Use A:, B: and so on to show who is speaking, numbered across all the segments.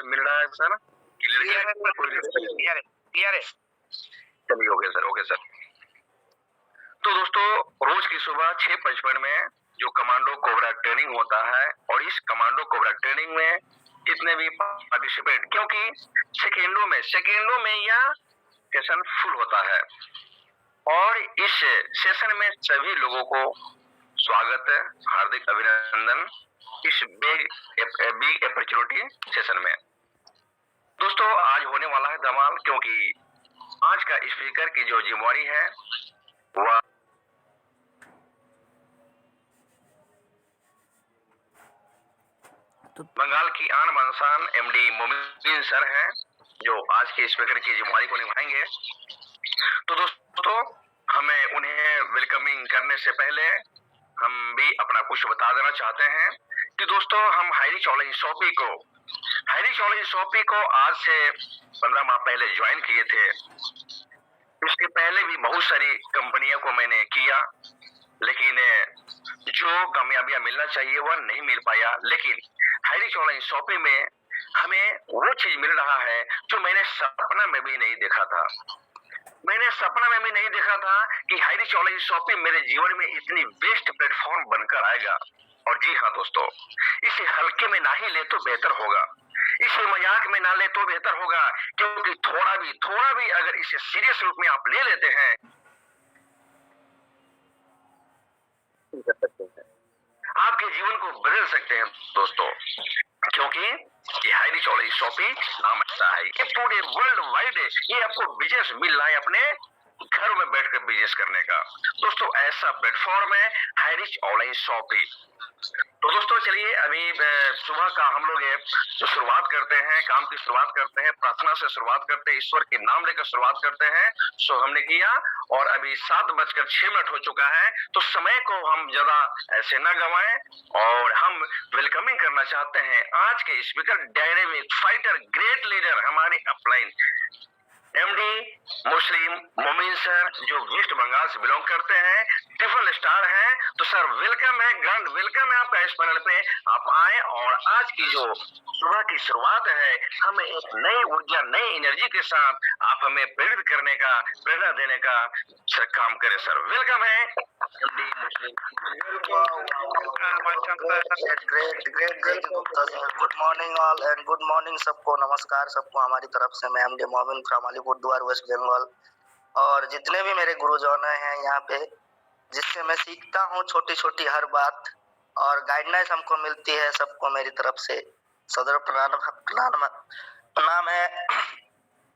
A: मिल रहा है sir? Clear है सर? क्लियर है। चलिए ओके सर। तो दोस्तों रोज की सुबह 6:55 में जो कमांडो कोबरा ट्रेनिंग होता है और इस कमांडो कोबरा ट्रेनिंग में कितने भी पार्टिसिपेट, क्योंकि सेकेंडों में यह सेशन फुल होता है और इस सेशन में सभी लोगों को स्वागत है, हार्दिक अभिनंदन इस बिग अपॉर्चुनिटी सेशन में। दोस्तों आज होने वाला है धमाल, क्योंकि आज का स्पीकर की जो जिम्मेवारी है वह बंगाल की आन बान एमडी मोमिन सर हैं, जो आज के स्पीकर की जिम्मेवारी को निभाएंगे। तो दोस्तों हमें उन्हें वेलकमिंग करने से पहले हम भी अपना कुछ बता देना चाहते हैं कि दोस्तों हम हाईरिच ऑनलाइन शॉपिंग को आज से 15 माह पहले ज्वाइन किए थे। इसके पहले भी बहुत सारी कंपनियों को मैंने किया, लेकिन जो कामयाबियां मिलना चाहिए वह नहीं मिल पाया। लेकिन हाईरिच ऑनलाइन शॉपिंग में हमें वो चीज मिल रहा है जो मैंने सपना में भी नहीं देखा था। कि हाईरिच ऑनलाइन शॉपिंग मेरे जीवन में इतनी बेस्ट प्लेटफॉर्म बनकर आएगा। और जी हाँ दोस्तों, इसे हल्के में ना ही ले तो बेहतर होगा, इसे मजाक में ना ले तो बेहतर होगा, क्योंकि थोड़ा भी अगर इसे सीरियस रूप में आप ले लेते हैं आपके जीवन को बदल सकते हैं दोस्तों। क्योंकि ये हाईरिच ऑनलाइन शॉपिंग नाम ऐसा है, ये पूरे वर्ल्ड वाइड ये आपको बिजनेस मिल रहा है अपने घर में बैठकर बिजनेस करने का। दोस्तों ऐसा प्लेटफॉर्म है हाईरिच ऑनलाइन शॉपिंग। तो दोस्तों चलिए अभी सुबह का हम लोग जो शुरुआत करते हैं, काम की शुरुआत करते हैं, प्रार्थना से शुरुआत करते हैं, ईश्वर के नाम लेकर शुरुआत करते हैं। सो हमने किया और अभी 7:06 हो चुका है, तो समय को हम ज्यादा ऐसे ना गवाएं और हम वेलकमिंग करना चाहते हैं आज के speaker, dynamic fighter, great leader, हमारे अपलाइन एमडी मुस्लिम मोमिन सर, जो वेस्ट बंगाल से बिलोंग करते हैं, ट्रिपल स्टार हैं। तो सर वेलकम है, ग्रैंड वेलकम है आपका इस पैनल पे। आप आए और आज की जो सुबह की शुरुआत है हमें एक नई ऊर्जा, नई एनर्जी के साथ आप हमें प्रेरित करने का, प्रेरणा देने का सर काम करें। सर वेलकम है MD Muslim.
B: Good morning all and good morning सबको, नमस्कार सबको हमारी तरफ से। मैं एमडी मोमिन फ्रॉम अलीपुरद्वार वेस्ट बंगाल, और जितने भी मेरे गुरुजन हैं यहाँ पे, जिससे मैं सीखता हूँ छोटी छोटी हर बात और गाइडलाइंस हमको मिलती है, सबको मेरी तरफ से सदर प्रणाम है।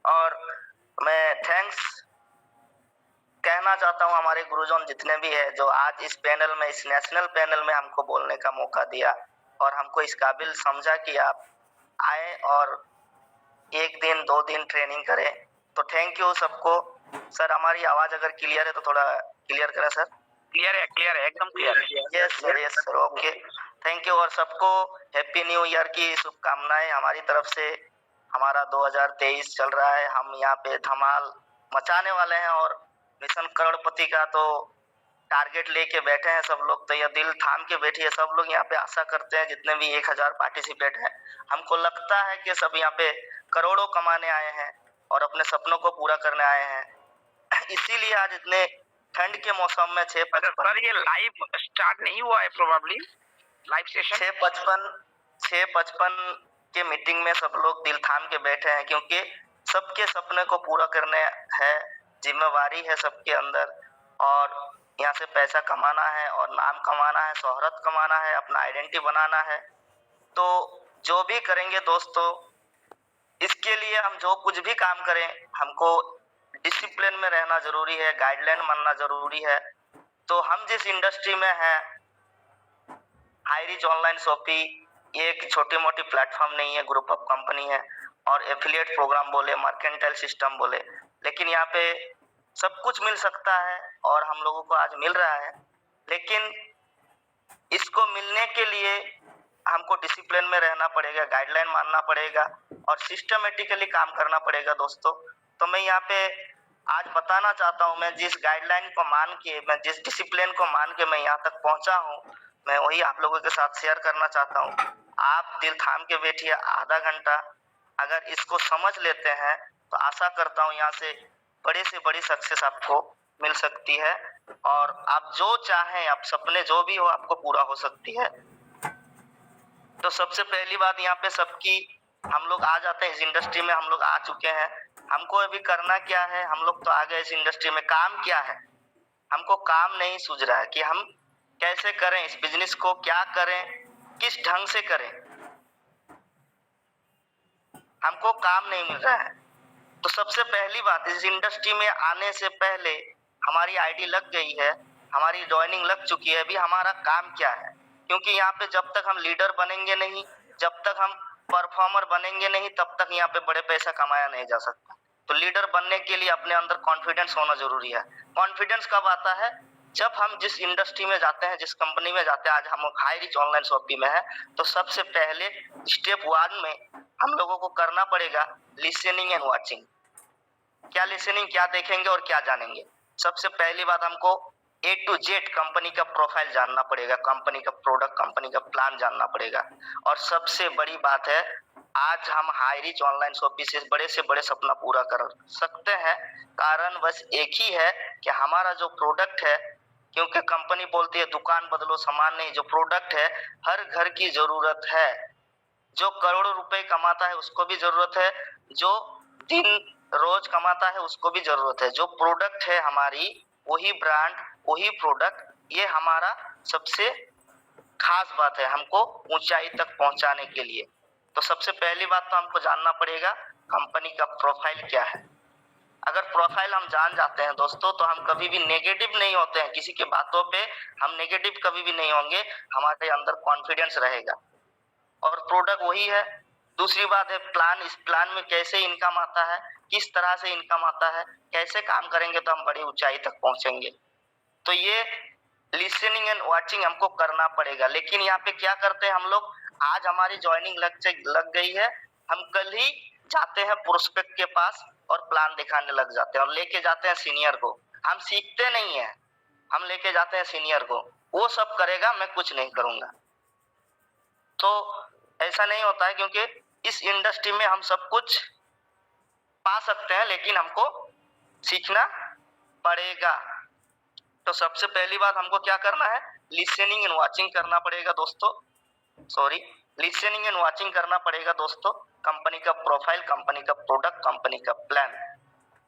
B: और मैं थैंक्स कहना चाहता हूँ हमारे गुरुजन जितने भी है, जो आज इस पैनल में, इस नेशनल पैनल में हमको बोलने का मौका दिया और हमको इस काबिल समझा कि आप आए और 1 दिन 2 दिन ट्रेनिंग करें। तो थैंक यू सबको। सर हमारी आवाज अगर क्लियर है तो थोड़ा क्लियर करें सर।
A: क्लियर है, एकदम क्लियर है।
B: Yes sir, okay, thank you. और सबको हैप्पी न्यू ईयर की शुभकामनाएं हमारी तरफ से। हमारा 2023 चल रहा है, हम यहाँ पे धमाल मचाने वाले हैं और मिशन करोड़पति का तो टारगेट लेके बैठे हैं सब लोग। तो यह दिल थाम के बैठिए, सब लोग यहाँ पे आशा करते हैं, जितने भी 1000 पार्टिसिपेट हैं, हमको लगता है कि सब यहाँ पे करोड़ों कमाने आए हैं और अपने सपनों को पूरा करने आए हैं। इसीलिए आज इतने ठंड के मौसम में 6:55
A: ये लाइव स्टार्ट नहीं हुआ है, प्रोबेबली लाइव सेशन
B: 6:55 के मीटिंग में सब लोग दिल थाम के बैठे हैं, क्योंकि सबके सपने को पूरा करने है, जिम्मेवारी है सबके अंदर। और यहाँ से पैसा कमाना है और नाम कमाना है, शोहरत कमाना है, अपना आइडेंटिटी बनाना है। तो जो भी करेंगे दोस्तों, इसके लिए हम जो कुछ भी काम करें, हमको डिसिप्लिन में रहना जरूरी है, गाइडलाइन मानना जरूरी है। तो हम जिस इंडस्ट्री में हैं, हाईरिच ऑनलाइन शॉपिंग एक छोटी मोटी प्लेटफॉर्म नहीं है, ग्रुप ऑफ कंपनी है और एफिलिएट प्रोग्राम बोले, मर्केंटाइल सिस्टम बोले, लेकिन यहाँ पे सब कुछ मिल सकता है और हम लोगों को आज मिल रहा है। लेकिन इसको मिलने के लिए हमको डिसिप्लिन में रहना पड़ेगा, गाइडलाइन मानना पड़ेगा और सिस्टमेटिकली काम करना पड़ेगा दोस्तों। तो मैं यहाँ पे आज बताना चाहता हूँ, मैं जिस गाइडलाइन को मान के, मैं जिस डिसिप्लिन को मान के मैं यहाँ तक पहुँचा हूँ, मैं वही आप लोगों के साथ शेयर करना चाहता हूँ। आप दिल थाम के बैठिए, आधा घंटा अगर इसको समझ लेते हैं तो आशा करता हूँ यहाँ से बड़ी सक्सेस आपको मिल सकती है और आप जो चाहें, आप सपने जो भी हो आपको पूरा हो सकती है। तो सबसे पहली बात यहाँ पे सबकी, हम लोग आ जाते हैं इस इंडस्ट्री में, हम लोग आ चुके हैं, हमको अभी करना क्या है, हम लोग तो आ गए इस इंडस्ट्री में, काम क्या है, हमको काम नहीं सूझ रहा है कि हम कैसे करें इस बिजनेस को, क्या करें, किस ढंग से करें, हमको काम नहीं मिल रहा है। तो सबसे पहली बात, इस इंडस्ट्री में आने से पहले हमारी आईडी लग गई है, हमारी ज्वाइनिंग लग चुकी है, अभी हमारा काम क्या है, क्योंकि यहाँ पे जब तक हम लीडर बनेंगे नहीं, जब तक हम परफॉर्मर बनेंगे नहीं, तब तक यहाँ पे बड़े पैसा कमाया नहीं जा सकता। तो लीडर बनने के लिए अपने अंदर कॉन्फिडेंस होना जरूरी है। कॉन्फिडेंस कब आता है, जब हम जिस इंडस्ट्री में जाते हैं, जिस कंपनी में जाते हैं, आज हम हाई रिच ऑनलाइन शॉपिंग में है, तो सबसे पहले स्टेप 1 में हम लोगों को करना पड़ेगा लिसनिंग एंड वॉचिंग। क्या लिसनिंग, क्या देखेंगे और क्या जानेंगे। सबसे पहली बात, हमको A to Z कंपनी का प्रोफाइल जानना पड़ेगा, कंपनी का प्रोडक्ट, कंपनी का प्लान जानना पड़ेगा। और सबसे बड़ी बात है, आज हम हाई रिच ऑनलाइन शॉपिंग से बड़े सपना पूरा कर सकते हैं। कारण बस एक ही है कि हमारा जो प्रोडक्ट है, क्योंकि कंपनी बोलती है दुकान बदलो सामान नहीं, जो प्रोडक्ट है हर घर की जरूरत है। जो करोड़ों रुपए कमाता है उसको भी जरूरत है, जो दिन रोज कमाता है उसको भी जरूरत है। जो प्रोडक्ट है हमारी, वही ब्रांड, वही प्रोडक्ट, ये हमारा सबसे खास बात है हमको ऊंचाई तक पहुंचाने के लिए। तो सबसे पहली बात तो हमको जानना पड़ेगा कंपनी का प्रोफाइल क्या है। अगर प्रोफाइल हम जान जाते हैं दोस्तों, तो हम कभी भी नेगेटिव नहीं होते हैं, किसी की बातों पे हम नेगेटिव कभी भी नहीं होंगे, हमारे अंदर कॉन्फिडेंस रहेगा। और प्रोडक्ट वही है। दूसरी बात है प्लान, इस प्लान में कैसे इनकम आता है, किस तरह से इनकम आता है, कैसे काम करेंगे तो हम बड़ी ऊंचाई तक पहुंचेंगे। तो ये लिसनिंग एंड वाचिंग हमको करना पड़ेगा। लेकिन यहाँ पे क्या करते हैं हम लोग, आज हमारी ज्वाइनिंग लग गई है, हम कल ही जाते हैं प्रोस्पेक्ट के पास और प्लान दिखाने लग जाते हैं और लेके जाते हैं सीनियर को। हम सीखते नहीं है, हम लेके जाते हैं सीनियर को, वो सब करेगा, मैं कुछ नहीं करूंगा। तो ऐसा नहीं होता है, क्योंकि इस इंडस्ट्री में हम सब कुछ पा सकते हैं, लेकिन हमको सीखना पड़ेगा। तो सबसे पहली बात हमको क्या करना है, लिसनिंग एंड वाचिंग करना पड़ेगा दोस्तों। लिसनिंग एंड वाचिंग करना पड़ेगा दोस्तों, कंपनी का प्रोफाइल, कंपनी का प्रोडक्ट, कंपनी का प्लान।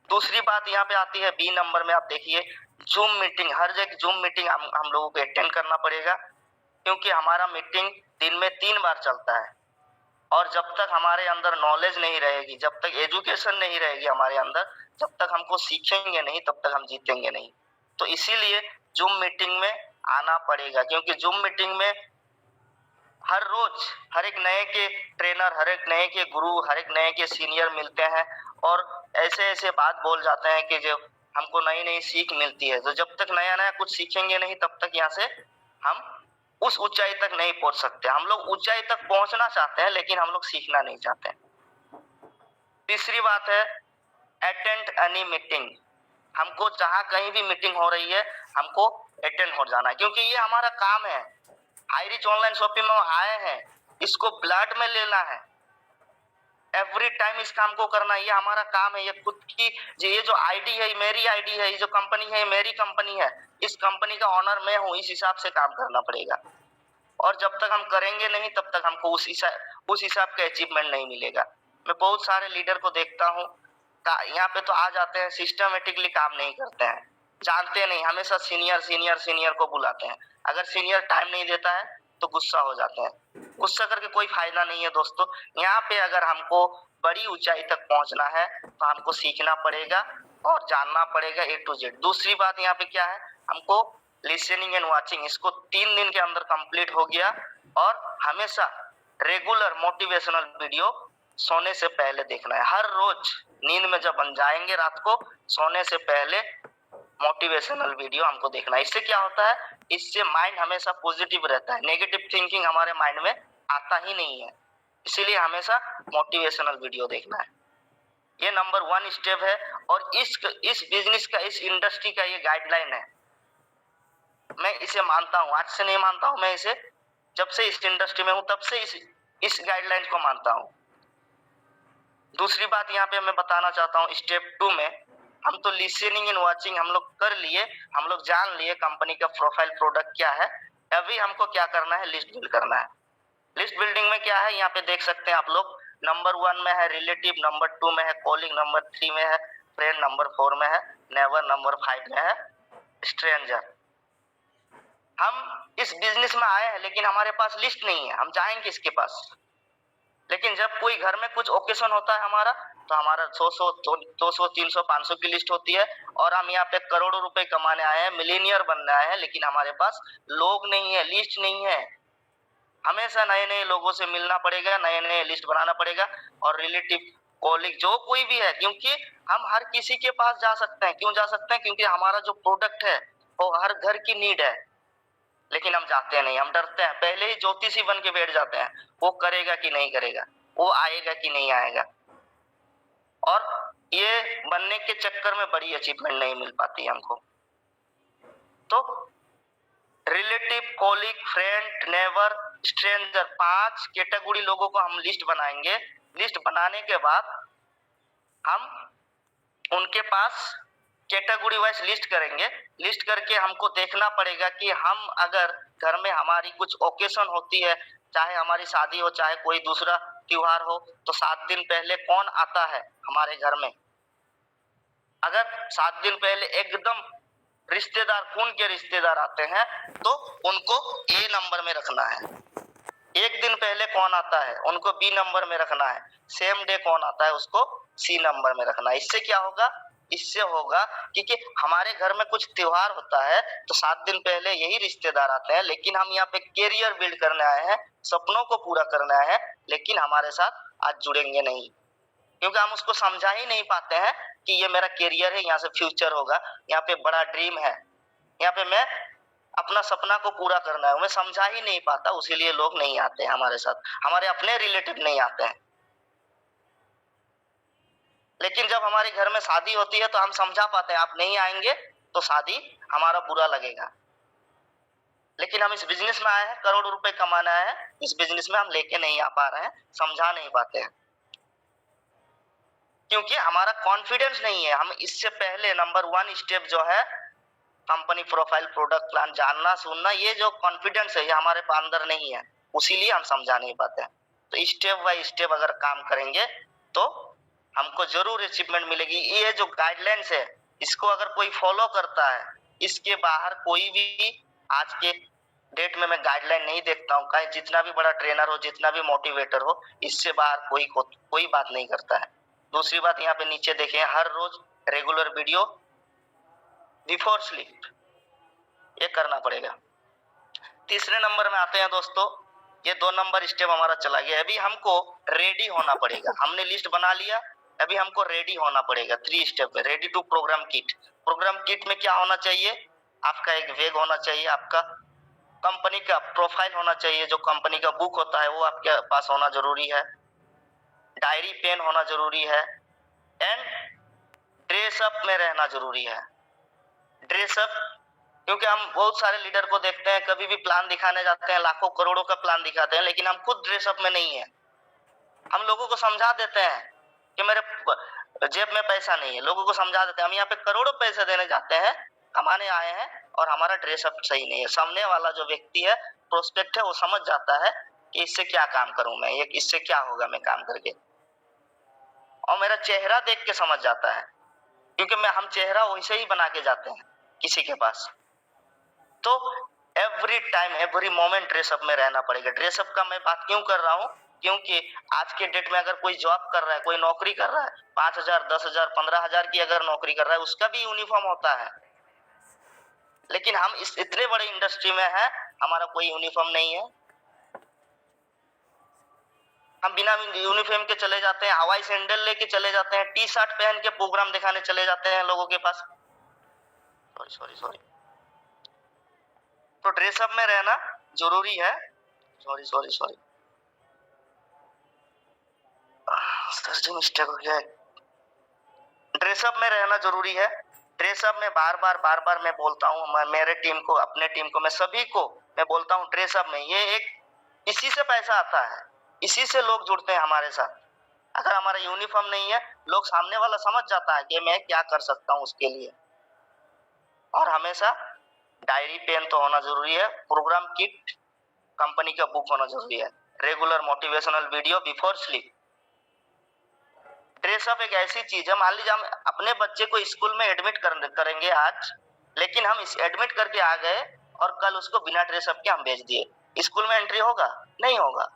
B: दूसरी बात यहाँ पे आती है बी नंबर में, आप देखिए जूम मीटिंग। हर जगह जूम मीटिंग हम लोगों को अटेंड करना पड़ेगा, क्योंकि हमारा मीटिंग दिन में 3 बार चलता है। और जब तक हमारे अंदर नॉलेज नहीं रहेगी, जब तक एजुकेशन नहीं रहेगी हमारे अंदर, जब तक हमको सीखेंगे नहीं, तब तक हम जीतेंगे नहीं। तो इसीलिए जूम मीटिंग में आना पड़ेगा, क्योंकि जूम मीटिंग में हर रोज हर एक नए के ट्रेनर, हर एक नए के गुरु, हर एक नए के सीनियर मिलते हैं और ऐसे बात बोल जाते हैं कि जो हमको नई सीख मिलती है। तो जब तक नया कुछ सीखेंगे नहीं, तब तक यहाँ से हम उस ऊंचाई तक नहीं पहुंच सकते। हम लोग ऊंचाई तक पहुंचना चाहते हैं, लेकिन हम लोग सीखना नहीं चाहते। तीसरी बात है अटेंड एनी मीटिंग। हमको जहां कहीं भी मीटिंग हो रही है, हमको अटेंड हो जाना है, क्योंकि ये हमारा काम है। हाई रिच ऑनलाइन शॉपिंग में आए हैं, इसको ब्लड में लेना है, एवरी टाइम इस काम को करना, ये हमारा काम है। ये खुद की ये जो आईडी है मेरी आईडी है, ये जो कंपनी है मेरी कंपनी है, इस कंपनी का ऑनर मैं हूँ, इस हिसाब से काम करना पड़ेगा। और जब तक हम करेंगे नहीं, तब तक हमको उस हिसाब का अचीवमेंट नहीं मिलेगा। मैं बहुत सारे लीडर को देखता हूँ, यहाँ पे तो आ जाते हैं, सिस्टमेटिकली काम नहीं करते हैं, जानते नहीं, हमेशा सीनियर को बुलाते हैं। अगर सीनियर टाइम नहीं देता है तो गुस्सा हो जाते हैं। गुस्सा करके कोई फायदा नहीं है दोस्तों। यहाँ पे अगर हमको बड़ी ऊंचाई तक पहुंचना है तो हमको सीखना पड़ेगा और जानना पड़ेगा A to Z। दूसरी बात यहाँ पे क्या है, हमको लिसनिंग एंड वाचिंग, इसको 3 दिन के अंदर कंप्लीट हो गया। और हमेशा रेगुलर मोटिवेशनल वीडियो सोने से पहले देखना है। हर रोज नींद में जब हम जाएंगे रात को, सोने से पहले मोटिवेशनल वीडियो हमको देखना है। इससे क्या होता है, इससे माइंड हमेशा पॉजिटिव रहता है, नेगेटिव थिंकिंग हमारे माइंड में आता ही नहीं है। इसीलिए हमेशा मोटिवेशनल वीडियो देखना है। ये नंबर 1 स्टेप है। और इस बिजनेस का, इस इंडस्ट्री का ये गाइडलाइन है। मैं इसे मानता हूँ, आज से नहीं मानता हूँ, मैं इसे जब से इस इंडस्ट्री में हूँ तब से इस गाइडलाइन को मानता हूँ। दूसरी बात यहाँ पे मैं बताना चाहता हूँ, स्टेप 2 में हम तो लिसनिंग एंड वॉचिंग हम लोग कर लिए, हम लोग जान लिए कंपनी का प्रोफाइल प्रोडक्ट क्या है। अभी हमको क्या करना है, लिस्ट बिल्ड करना है। लिस्ट बिल्डिंग में क्या है, यहाँ पे देख सकते हैं आप लोग, नंबर 1 में है रिलेटिव, नंबर 2 में है कॉलिंग, नंबर 3 में है फ्रेंड, नंबर 4 में है नेवर, नंबर 5 में है स्ट्रेंजर। हम इस बिजनेस में आए हैं लेकिन हमारे पास लिस्ट नहीं है, हम जाएंगे इसके पास। लेकिन जब कोई घर में कुछ ओकेशन होता है हमारा, तो हमारा 100 200 300 500 की लिस्ट होती है, और हम यहाँ पे करोड़ों रुपए कमाने आए हैं, मिलीनियर बनने आए हैं, लेकिन हमारे पास लोग नहीं है, लिस्ट नहीं है। हमेशा नए नए लोगों से मिलना पड़ेगा, नए नए लिस्ट बनाना पड़ेगा, और रिलेटिव कॉलिग जो कोई भी है, क्योंकि हम हर किसी के पास जा सकते हैं। क्यों जा सकते हैं? क्योंकि हमारा जो प्रोडक्ट है वो हर घर की नीड है। लेकिन हम जाते नहीं, हम डरते हैं, पहले ही ज्योतिषी बन के बैठ जाते हैं, वो करेगा कि नहीं करेगा, वो आएगा कि नहीं आएगा। और ये बनने के चक्कर में बड़ी अचीवमेंट नहीं मिल पाती हमको। तो relative, कॉलिग, friend, never, stranger, 5 category लोगों को हम लिस्ट बनाएंगे। लिस्ट बनाने के बाद हम उनके पास कैटेगरी वाइज लिस्ट करेंगे। लिस्ट करके हमको देखना पड़ेगा कि हम अगर घर में हमारी कुछ ओकेशन होती है, चाहे हमारी शादी हो, चाहे कोई दूसरा त्योहार हो, तो 7 दिन पहले कौन आता है हमारे घर में। अगर 7 दिन पहले एकदम रिश्तेदार, खून के रिश्तेदार आते हैं, तो उनको ए नंबर में रखना है। एक दिन पहले कौन आता है, उनको बी नंबर में रखना है। सेम डे कौन आता है, उसको सी नंबर में रखना है। इससे क्या होगा, इससे होगा क्योंकि हमारे घर में कुछ त्योहार होता है तो 7 दिन पहले यही रिश्तेदार आते हैं, लेकिन हम यहाँ पे कैरियर बिल्ड करने आए हैं, सपनों को पूरा करने आए हैं, लेकिन हमारे साथ आज जुड़ेंगे नहीं, क्योंकि हम उसको समझा ही नहीं पाते हैं कि ये मेरा कैरियर है, यहाँ से फ्यूचर होगा, यहाँ पे बड़ा ड्रीम है, यहाँ पे मैं अपना सपना को पूरा करना है, मैं समझा ही नहीं पाता, उसीलिए लोग नहीं आते हैं हमारे साथ, हमारे अपने रिलेटिव नहीं आते हैं। लेकिन जब हमारे घर में शादी होती है तो हम समझा पाते हैं, आप नहीं आएंगे तो शादी हमारा बुरा लगेगा। लेकिन हम इस बिजनेस में आए हैं, करोड़ रुपए कमाना है, इस बिजनेस में हम लेके नहीं आ पा रहे हैं, समझा नहीं पाते हैं, क्योंकि हमारा कॉन्फिडेंस नहीं है। हम इससे पहले नंबर 1 स्टेप जो है कंपनी प्रोफाइल, प्रोडक्ट प्लान, जानना सुनना, ये जो कॉन्फिडेंस है ये हमारे अंदर नहीं है, उसीलिए हम समझा नहीं पाते हैं। तो स्टेप बाय स्टेप अगर काम करेंगे तो हमको जरूर अचीवमेंट मिलेगी। ये जो गाइडलाइंस है इसको अगर कोई फॉलो करता है, इसके बाहर कोई भी आज के डेट में मैं गाइडलाइन नहीं देखता हूँ, चाहे जितना भी बड़ा ट्रेनर हो, जितना भी मोटिवेटर हो, इससे बाहर कोई बात नहीं करता है। दूसरी बात, यहाँ पे नीचे देखें, हर रोज रेगुलर वीडियो बिफोर स्लीप, ये करना पड़ेगा। तीसरे नंबर में आते हैं दोस्तों, ये 2 नंबर स्टेप हमारा चला गया। अभी हमको रेडी होना पड़ेगा, हमने लिस्ट बना लिया, अभी हमको रेडी होना पड़ेगा। 3 स्टेप है, ready to program kit. Program kit में क्या होना चाहिए, आपका एक वेग होना चाहिए, आपका कंपनी का प्रोफाइल होना चाहिए, जो कंपनी का बुक होता है वो आपके पास होना जरूरी है, डायरी पेन होना जरूरी है, एंड ड्रेसअप में रहना जरूरी है। ड्रेसअप, क्योंकि हम बहुत सारे लीडर को देखते हैं, कभी भी प्लान दिखाने जाते हैं, लाखों करोड़ों का प्लान दिखाते हैं, लेकिन हम खुद ड्रेसअप में नहीं है। हम लोगों को समझा देते हैं कि मेरे जेब में पैसा नहीं है, लोगों को समझा देते हैं, हम यहाँ पे करोड़ों पैसे देने जाते हैं, कमाने आए हैं, और हमारा ड्रेसअप सही नहीं है। सामने वाला जो व्यक्ति है, प्रोस्पेक्ट है, वो समझ जाता है कि इससे क्या काम करूं मैं, ये इससे क्या होगा मैं काम करके, और मेरा चेहरा देख के समझ जाता है, क्योंकि हम चेहरा वैसे ही बना के जाते हैं किसी के पास। तो every time, every moment dress up में रहना पड़ेगा। ड्रेसअप का मैं बात क्यों कर रहा हूँ, क्योंकि आज के डेट में अगर कोई जॉब कर रहा है, कोई नौकरी कर रहा है, 5,000 10,000 15,000 की अगर नौकरी कर रहा है, उसका भी यूनिफॉर्म होता है, लेकिन हम इस इतने बड़े इंडस्ट्री में है, हमारा कोई यूनिफॉर्म नहीं है। हम बिना यूनिफॉर्म के चले जाते हैं, हवाई सैंडल लेके चले जाते हैं, टी शर्ट पहन के प्रोग्राम दिखाने चले जाते हैं लोगों के पास। सॉरी तो ड्रेसअप में रहना जरूरी है। सॉरी मिस्टेक हो गया है। ड्रेसअप में रहना जरूरी है। ड्रेसअप में बार बार मैं बोलता हूँ, मेरे टीम को, अपने टीम को, मैं सभी को मैं बोलता हूँ, ड्रेसअप में ये एक, इसी से पैसा आता है, इसी से लोग जुड़ते हैं हमारे साथ। अगर हमारा यूनिफॉर्म नहीं है, लोग सामने वाला समझ जाता है कि मैं क्या कर सकता हूँ उसके लिए। और हमेशा डायरी पेन तो होना जरूरी है, प्रोग्राम किट, कंपनी का बुक होना जरूरी है, regular motivational video before sleep. Dress up एक ऐसी चीज है, मान लीजिए हम अपने बच्चे को स्कूल में एडमिट करेंगे आज, लेकिन हम इस एडमिट करके आ गए और कल उसको बिना ड्रेसअप के हम भेज दिए, स्कूल में एंट्री होगा? नहीं होगा।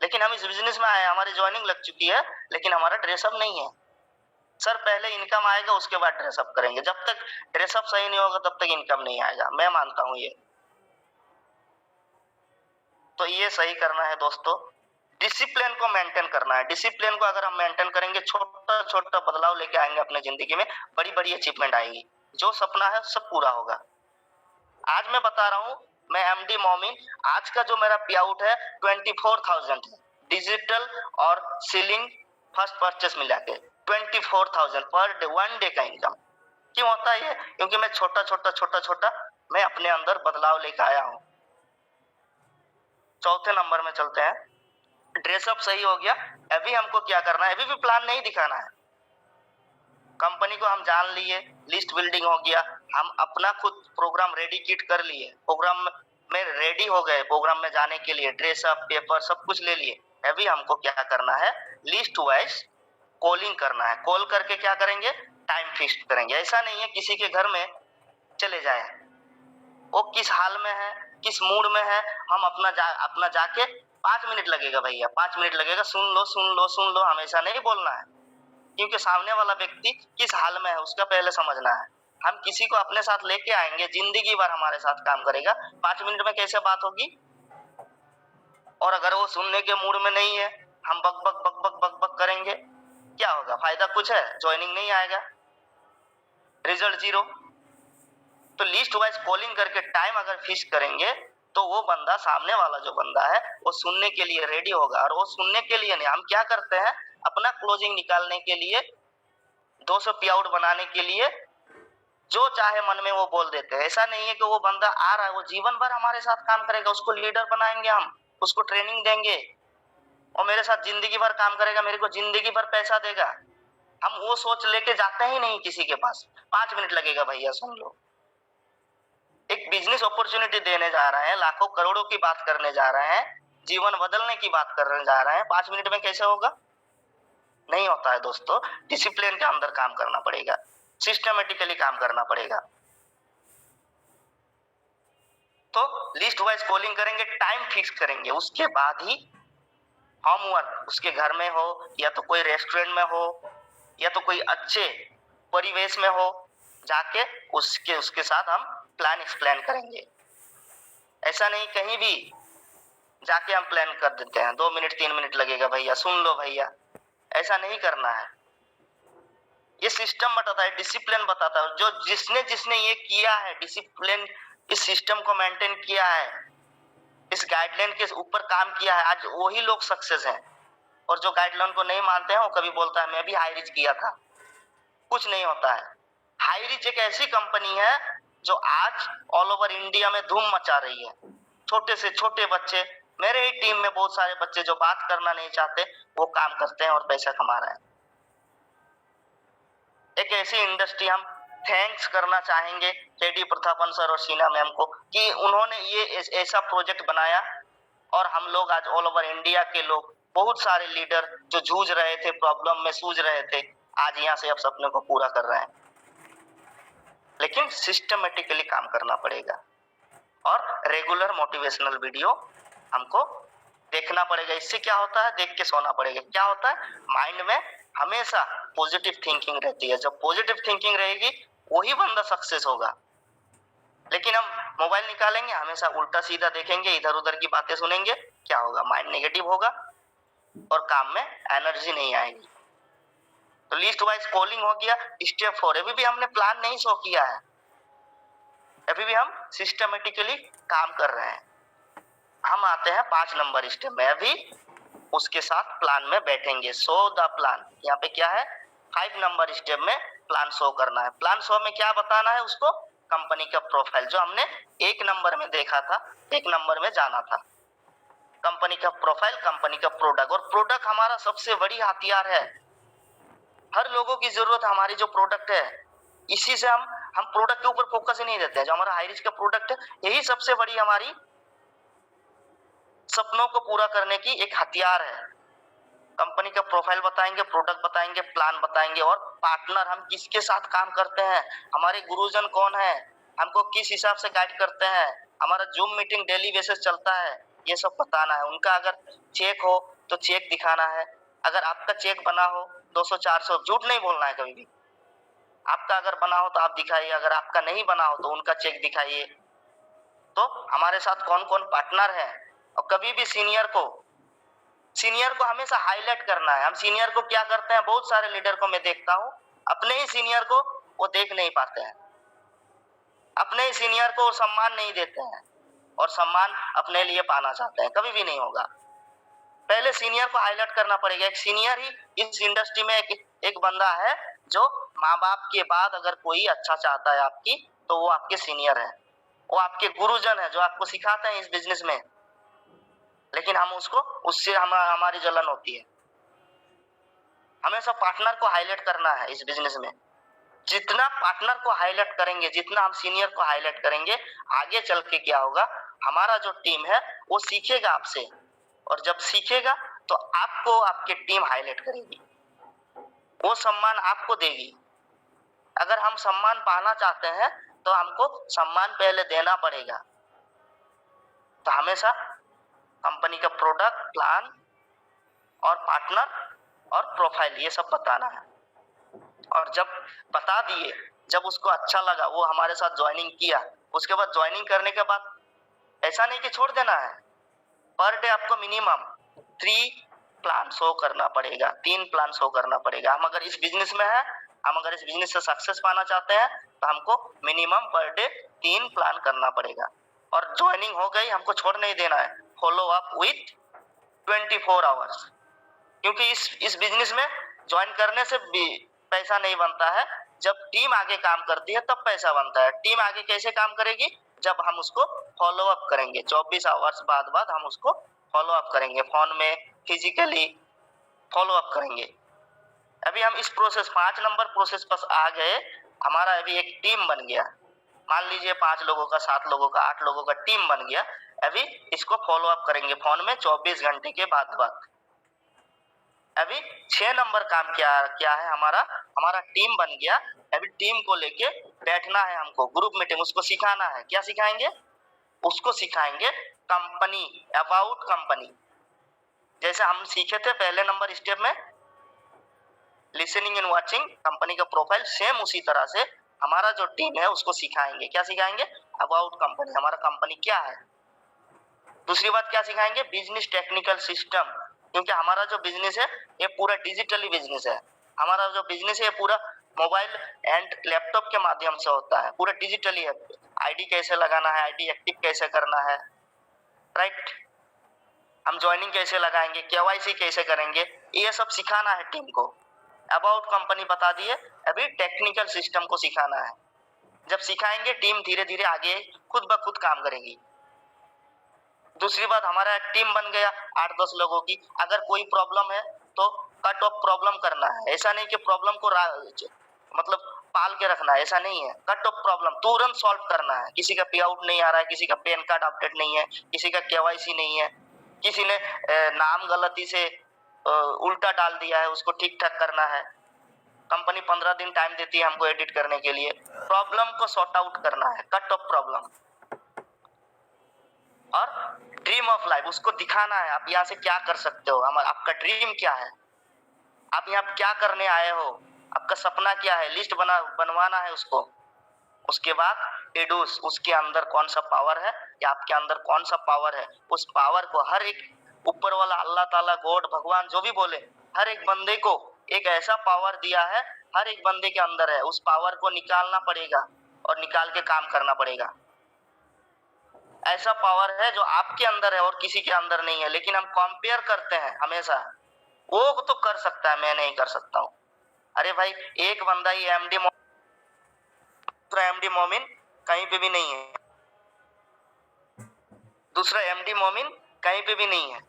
B: लेकिन हम इस बिजनेस में आए, हमारी ज्वाइनिंग लग चुकी है, लेकिन हमारा ड्रेसअप नहीं है। सर पहले इनकम आएगा उसके बाद ड्रेसअप करेंगे, जब तक ड्रेसअप सही नहीं होगा तब तक इनकम नहीं आएगा, मैं मानता हूं ये। तो ये सही करना है दोस्तों, डिसिप्लिन को मेंटेन करना है। डिसिप्लिन को अगर हम मेंटेन करेंगे, छोटा छोटा बदलाव लेके आएंगे अपने जिंदगी में, बड़ी बड़ी अचीवमेंट आएगी, जो सपना है सब पूरा होगा। आज मैं बता रहा हूं, मैं एमडी मोमिन, आज का जो मेरा पे आउट है 24,000 है, डिजिटल और सीलिंग फर्स्ट परचेस मिला के 24,000 पर डे, वन डे का इनकम। क्यों होता है ये? क्योंकि मैं छोटा छोटा मैं अपने अंदर बदलाव लेकर आया हूं। चौथे नंबर में चलते हैं, ड्रेसअप सही हो गया, अभी हमको क्या करना है? अभी भी प्लान नहीं दिखाना है। कंपनी को हम जान लिए, लिस्ट बिल्डिंग हो गया, हम अपना खुद प्रोग्राम रेडी किट कर लिए, प्रोग्राम में रेडी हो गए, प्रोग्राम में जाने के लिए ड्रेसअप, पेपर सब कुछ ले लिए। अभी हमको क्या करना है? लिस्ट वाइज कॉलिंग करना है। कॉल करके क्या करेंगे? टाइम फिक्स करेंगे। ऐसा नहीं है किसी के घर में चले जाए, वो किस हाल में है, किस मूड में है, हम अपना जाके 5 मिनट लगेगा भैया, 5 मिनट लगेगा, सुन लो, हमेशा नहीं बोलना है, क्योंकि सामने वाला व्यक्ति किस हाल में है उसका पहले समझना है। हम किसी को अपने साथ लेके आएंगे, जिंदगी भर हमारे साथ काम करेगा, 5 मिनट में कैसे बात होगी? और अगर वो सुनने के मूड में नहीं है, हम बक बक बक बक बक बक करेंगे, क्या होगा? फायदा कुछ है? ज्वाइनिंग नहीं आएगा, रिजल्ट जीरो। तो लिस्ट वाइज कॉलिंग करके टाइम अगर फिक्स करेंगे तो वो बंदा, सामने वाला जो बंदा है, वो सुनने के लिए रेडी होगा। और वो सुनने के लिए नहीं, हम क्या करते हैं, अपना क्लोजिंग निकालने के लिए, 200 पे आउट बनाने के लिए जो चाहे मन में वो बोल देते हैं। ऐसा नहीं है कि वो बंदा आ रहा है, वो जीवन भर हमारे साथ काम करेगा, उसको लीडर बनाएंगे, हम उसको ट्रेनिंग देंगे, और मेरे साथ जिंदगी भर काम करेगा, मेरे को जिंदगी भर पैसा देगा। हम वो सोच लेके जाते ही नहीं किसी के पास, 5 मिनट लगेगा भैया सुन लो। एक बिजनेस अपॉर्चुनिटी देने जा रहे हैं, लाखों करोड़ों की बात करने जा रहे हैं, जीवन बदलने की बात करने जा रहे हैं, 5 मिनट में कैसे होगा? नहीं होता है दोस्तों। डिसिप्लिन के अंदर काम करना पड़ेगा, सिस्टमेटिकली काम करना पड़ेगा। तो लिस्ट वाइज कॉलिंग करेंगे, टाइम फिक्स करेंगे, उसके बाद ही होमवर्क, उसके घर में हो या तो कोई रेस्टोरेंट में हो या तो कोई अच्छे परिवेश में हो, जाके उसके साथ हम प्लान एक्सप्लेन करेंगे। ऐसा नहीं कहीं भी जाके हम प्लान कर देते हैं, 2 मिनट 3 मिनट लगेगा भैया, सुन लो भैया, ऐसा नहीं करना है। ये सिस्टम बताता है, डिसिप्लिन बताता है। जो जिसने ये किया है, डिसिप्लिन, इस सिस्टम को मेंटेन किया है, इस गाइडलाइन के ऊपर काम किया है, आज वही लोग सक्सेस हैं। और जो गाइडलाइन को नहीं मानते हैं, वो कभी बोलता है मैं भी हाई रिच किया था, कुछ नहीं होता है। हाई रिच एक ऐसी कंपनी है जो आज ऑल ओवर इंडिया में धूम मचा रही है। छोटे से छोटे बच्चे, मेरे ही टीम में बहुत सारे बच्चे जो बात करना नहीं चाहते, वो काम करते हैं और पैसा कमा रहे हैं। एक ऐसी इंडस्ट्री, हम थैंक्स करना चाहेंगे लेडी प्रतापन सर और शीना मैम को, कि उन्होंने ये ऐसा प्रोजेक्ट बनाया, और हम लोग आज ऑल ओवर इंडिया के लोग, बहुत सारे लीडर जो जूझ रहे थे, प्रॉब्लम में सूझ रहे थे, आज यहाँ से अब सपने को पूरा कर रहे हैं। लेकिन सिस्टमेटिकली काम करना पड़ेगा, और रेगुलर मोटिवेशनल वीडियो हमको देखना पड़ेगा। इससे क्या होता है? देख के सोना पड़ेगा। क्या होता है? माइंड में हमेशा पॉजिटिव थिंकिंग रहती है। जब पॉजिटिव थिंकिंग रहेगी, वही बंदा सक्सेस होगा। लेकिन हम मोबाइल निकालेंगे, हमेशा उल्टा सीधा देखेंगे, इधर उधर की बातें सुनेंगे, क्या होगा? माइंड नेगेटिव होगा और काम में एनर्जी नहीं आएगी। तो लिस्ट वाइज कॉलिंग हो गया। स्टेप 4, अभी भी हमने प्लान नहीं शो किया है, अभी भी हम सिस्टमेटिकली काम कर रहे हैं। हम आते हैं 5 नंबर स्टेप में, अभी उसके साथ प्लान में बैठेंगे। शो द प्लान, यहाँ पे क्या है? 5 नंबर स्टेप में प्लान शो करना है। प्लान शो में क्या बताना है उसको? कंपनी का प्रोफाइल, जो हमने 1 नंबर में देखा था, 1 नंबर में जाना था। कंपनी का प्रोफाइल, कंपनी का प्रोडक्ट। और प्रोडक्ट हमारा सबसे बड़ी हथियार है। हर लोगों की जरूरत हमारी जो प्रोडक्ट है, इसी से हम प्रोडक्ट के ऊपर फोकस ही नहीं देते हैं। जो हमारा हाई रिच का प्रोडक्ट है, यही सबसे बड़ी हमारी सपनों को पूरा करने की एक हथियार है। कंपनी का प्रोफाइल बताएंगे, प्रोडक्ट बताएंगे, प्लान बताएंगे, और पार्टनर हम किसके साथ काम करते हैं, हमारे गुरुजन कौन है, हमको किस हिसाब से गाइड करते हैं, हमारा जूम मीटिंग डेली बेसिस चलता है, ये सब बताना है। उनका अगर चेक हो तो चेक दिखाना है। अगर आपका चेक बना हो 200-400, झूठ नहीं बोलना है कभी भी। आपका अगर बना हो तो आप दिखाइए, अगर आपका नहीं बना हो तो उनका चेक दिखाइए। तो हमारे साथ कौन कौन पार्टनर है, और कभी भी सीनियर को हमेशा हाईलाइट करना है। हम सीनियर को क्या करते हैं, बहुत सारे लीडर को मैं देखता हूं, अपने ही सीनियर को वो देख नहीं पाते हैं, अपने ही सीनियर को सम्मान नहीं देते हैं, और सम्मान अपने लिए पाना चाहते हैं। कभी भी नहीं होगा। पहले सीनियर को हाईलाइट करना पड़ेगा। एक सीनियर ही इस इंडस्ट्री में एक बंदा है जो माँ बाप के बाद अगर कोई अच्छा चाहता है आपकी, तो वो आपके सीनियर है, वो आपके गुरुजन है जो आपको सिखाते हैं इस बिजनेस में। लेकिन हम उससे हमारी जलन होती है। हमेशा पार्टनर को हाईलाइट करना है इस बिजनेस में। जितना पार्टनर को हाईलाइट करेंगे, जितना हम सीनियर को हाईलाइट करेंगे, आगे चल के क्या होगा, हमारा जो टीम है वो सीखेगा आपसे, और जब सीखेगा तो आपको आपकी टीम हाईलाइट करेगी, वो सम्मान आपको देगी। अगर हम सम्मान पाना चाहते हैं तो हमको सम्मान पहले देना पड़ेगा। तो हमेशा कंपनी का प्रोडक्ट, प्लान और पार्टनर और प्रोफाइल, ये सब बताना है। और जब बता दिए, जब उसको अच्छा लगा, वो हमारे साथ ज्वाइनिंग किया, उसके बाद ज्वाइनिंग करने के बाद ऐसा नहीं कि छोड़ देना है। पर डे आपको मिनिमम 3 प्लान शो करना पड़ेगा, 3 प्लान शो करना पड़ेगा। हम अगर इस बिजनेस में है, हम अगर इस बिजनेस से सक्सेस पाना चाहते हैं, तो हमको मिनिमम पर डे 3 प्लान करना पड़ेगा। और ज्वाइनिंग हो गई, हमको छोड़ नहीं देना है, फॉलो अप विथ 24 आवर्स। क्योंकि इस बिजनेस में ज्वाइन करने से भी पैसा नहीं बनता है, जब टीम आगे काम करती है तब पैसा बनता है। टीम आगे कैसे काम करेगी, जब हम उसको फॉलो अप करेंगे, 24 आवर्स बाद हम उसको फॉलो अप करेंगे, फोन में, फिजिकली फॉलो अप करेंगे। अभी हम इस प्रोसेस 5 नंबर प्रोसेस पर आ गए। हमारा अभी एक टीम बन गया, मान लीजिए 5 लोगों का, 7 लोगों का, 8 लोगों का टीम बन गया। अभी इसको फॉलो अप करेंगे फोन में 24 घंटे के बाद। अभी 6 नंबर काम क्या है, हमारा टीम बन गया। अभी टीम को लेके बैठना है हमको, ग्रुप मीटिंग, उसको सिखाना है। क्या सिखाएंगे, उसको सिखाएंगे कंपनी, अबाउट कंपनी। जैसे हम सीखे थे पहले नंबर स्टेप में, लिसनिंग एंड वाचिंग, कंपनी का प्रोफाइल, सेम उसी तरह से हमारा जो टीम है उसको सिखाएंगे। क्या सिखाएंगे, अबाउट कंपनी, हमारा कंपनी क्या है। दूसरी बात क्या सिखाएंगे, बिजनेस टेक्निकल सिस्टम, क्योंकि हमारा जो बिजनेस है ये पूरा डिजिटली बिजनेस है। हमारा जो बिजनेस है ये पूरा मोबाइल एंड लैपटॉप के माध्यम से होता है, पूरा डिजिटली है। आईडी कैसे लगाना है, आईडी एक्टिव कैसे करना है, राइट, हम ज्वाइनिंग कैसे लगाएंगे, केवाईसी कैसे करेंगे, ये सब सिखाना है टीम को। अबाउट कंपनी बता दिए, अभी टेक्निकल सिस्टम को सिखाना है। जब सिखाएंगे टीम धीरे धीरे आगे खुद ब खुद काम करेगी। दूसरी बात, हमारा एक टीम बन गया 8-10 लोगों की। अगर कोई प्रॉब्लम है तो कट ऑफ प्रॉब्लम करना है। ऐसा नहीं कि प्रॉब्लम को मतलब पाल के रखना है, ऐसा नहीं है। कट ऑफ प्रॉब्लम तुरंत सॉल्व करना है। किसी का पे आउट नहीं आ रहा है, किसी का पैन कार्ड अपडेट नहीं है, किसी का केवाईसी नहीं है, किसी ने नाम गलती से उल्टा डाल दिया है, उसको ठीक ठाक करना है। कंपनी 15 दिन टाइम देती है हमको एडिट करने के लिए। प्रॉब्लम को सॉर्ट आउट करना है, कट ऑफ प्रॉब्लम। और ड्रीम ऑफ लाइफ, उसको दिखाना है आप यहाँ से क्या कर सकते हो, आपका ड्रीम क्या है, आप यहाँ क्या करने आए हो, आपका सपना क्या है, लिस्ट बनवाना है उसको। उसके बाद एडूस, उसके अंदर कौन सा पावर है या आपके अंदर कौन सा पावर है, उस पावर को हर एक ऊपर वाला अल्लाह ताला, गॉड, भगवान, जो भी बोले, हर एक बंदे को एक ऐसा पावर दिया है, हर एक बंदे के अंदर है। उस पावर को निकालना पड़ेगा और निकाल के काम करना पड़ेगा। ऐसा पावर है जो आपके अंदर है और किसी के अंदर नहीं है, लेकिन हम कंपेयर करते हैं हमेशा, वो तो कर सकता है, मैं नहीं कर सकता हूँ। अरे भाई, एक बंदा ही एमडी मोमिन कहीं पे भी नहीं है। दूसरा एमडी मोमिन कहीं पे भी नहीं है।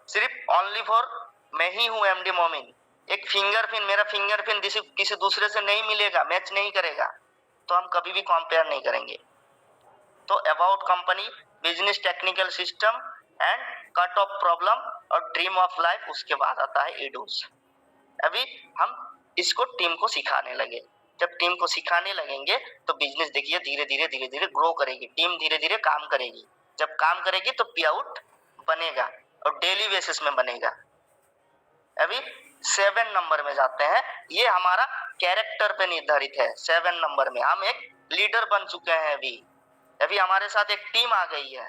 B: सिर्फ ओनली फॉर मैं ही हूं एमडी मोमिन। एक फिंगरप्रिंट, मेरा फिंगरप्रिंट किसी दूसरे से नहीं मिलेगा, मैच नहीं करेगा, तो हम कभी भी कंपेयर नहीं करेंगे। तो about company, business technical system and cut off problem और ड्रीम ऑफ लाइफ, उसके बाद आता है ईडूस। अभी हम इसको टीम को सिखाने लगे। जब टीम को सिखाने लगेंगे तो बिजनेस देखिए धीरे धीरे ग्रो करेगी, टीम धीरे धीरे काम करेगी। जब काम करेगी तो पे आउट बनेगा और डेली बेसिस में बनेगा। अभी 7 नंबर में जाते हैं। ये हमारा कैरेक्टर पे निर्धारित है। 7 नंबर में हम एक लीडर बन चुके हैं। अभी हमारे साथ एक टीम आ गई है।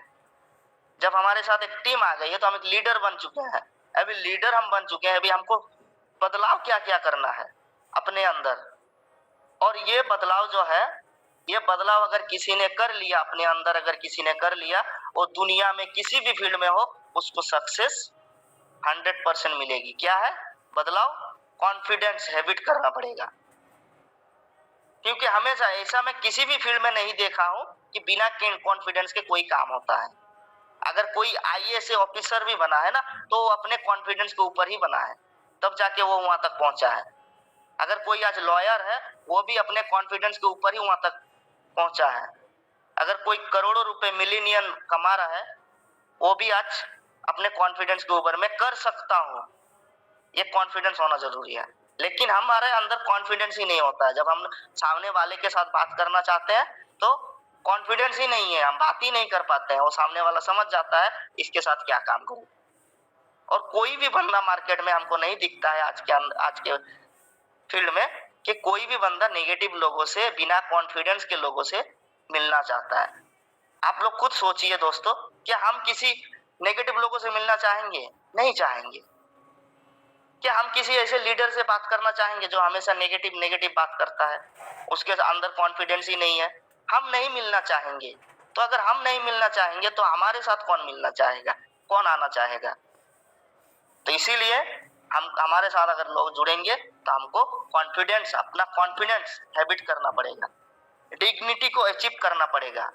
B: जब हमारे साथ एक टीम आ गई है तो हम एक लीडर बन चुके हैं। अभी लीडर हम बन चुके हैं, अभी हमको बदलाव क्या क्या करना है अपने अंदर। और ये बदलाव जो है, ये बदलाव अगर किसी ने कर लिया अपने अंदर, अगर किसी ने कर लिया, वो दुनिया में किसी भी फील्ड में हो उसको सक्सेस 100% मिलेगी। क्या है बदलाव? कॉन्फिडेंस हैबिट करना पड़ेगा। क्योंकि हमेशा ऐसा मैं किसी भी फील्ड में नहीं देखा हूं कि बिना कॉन्फिडेंस के कोई काम होता है। अगर कोई आईएएस ऑफिसर भी बना है ना, तो वो अपने कॉन्फिडेंस के ऊपर ही बना है, तब जाके वो वहां तक पहुंचा है। अगर कोई आज लॉयर है, वो भी अपने कॉन्फिडेंस के ऊपर ही वहां तक पहुंचा है। अगर कोई करोड़ों रुपए मिलियनियन कमा रहा है, वो भी आज अपने कॉन्फिडेंस के ऊपर मैं कर सकता हूं, ये कॉन्फिडेंस होना जरूरी है। लेकिन हमारे अंदर कॉन्फिडेंस ही नहीं होता है। जब हम सामने वाले के साथ बात करना चाहते हैं तो कॉन्फिडेंस ही नहीं है, हम बात ही नहीं कर पाते हैं। वो सामने वाला समझ जाता है इसके साथ क्या काम करूं। और कोई भी बंदा मार्केट में हमको नहीं दिखता है आज के फील्ड में कि कोई भी बंदा नेगेटिव लोगों से, बिना कॉन्फिडेंस के लोगों से मिलना चाहता है। आप लोग खुद सोचिए दोस्तों, क्या हम किसी नेगेटिव लोगों से मिलना चाहेंगे? नहीं चाहेंगे। क्या हम किसी ऐसे लीडर से बात करना चाहेंगे जो हमेशा नेगेटिव बात करता है, उसके अंदर कॉन्फिडेंस ही नहीं है? हम नहीं मिलना चाहेंगे। तो अगर हम नहीं मिलना चाहेंगे तो हमारे साथ कौन मिलना चाहेगा, कौन आना चाहेगा? तो इसीलिए हम, हमारे साथ अगर लोग जुड़ेंगे तो हमको कॉन्फिडेंस, अपना कॉन्फिडेंस हैबिट करना पड़ेगा, डिग्निटी को अचीव करना पड़ेगा।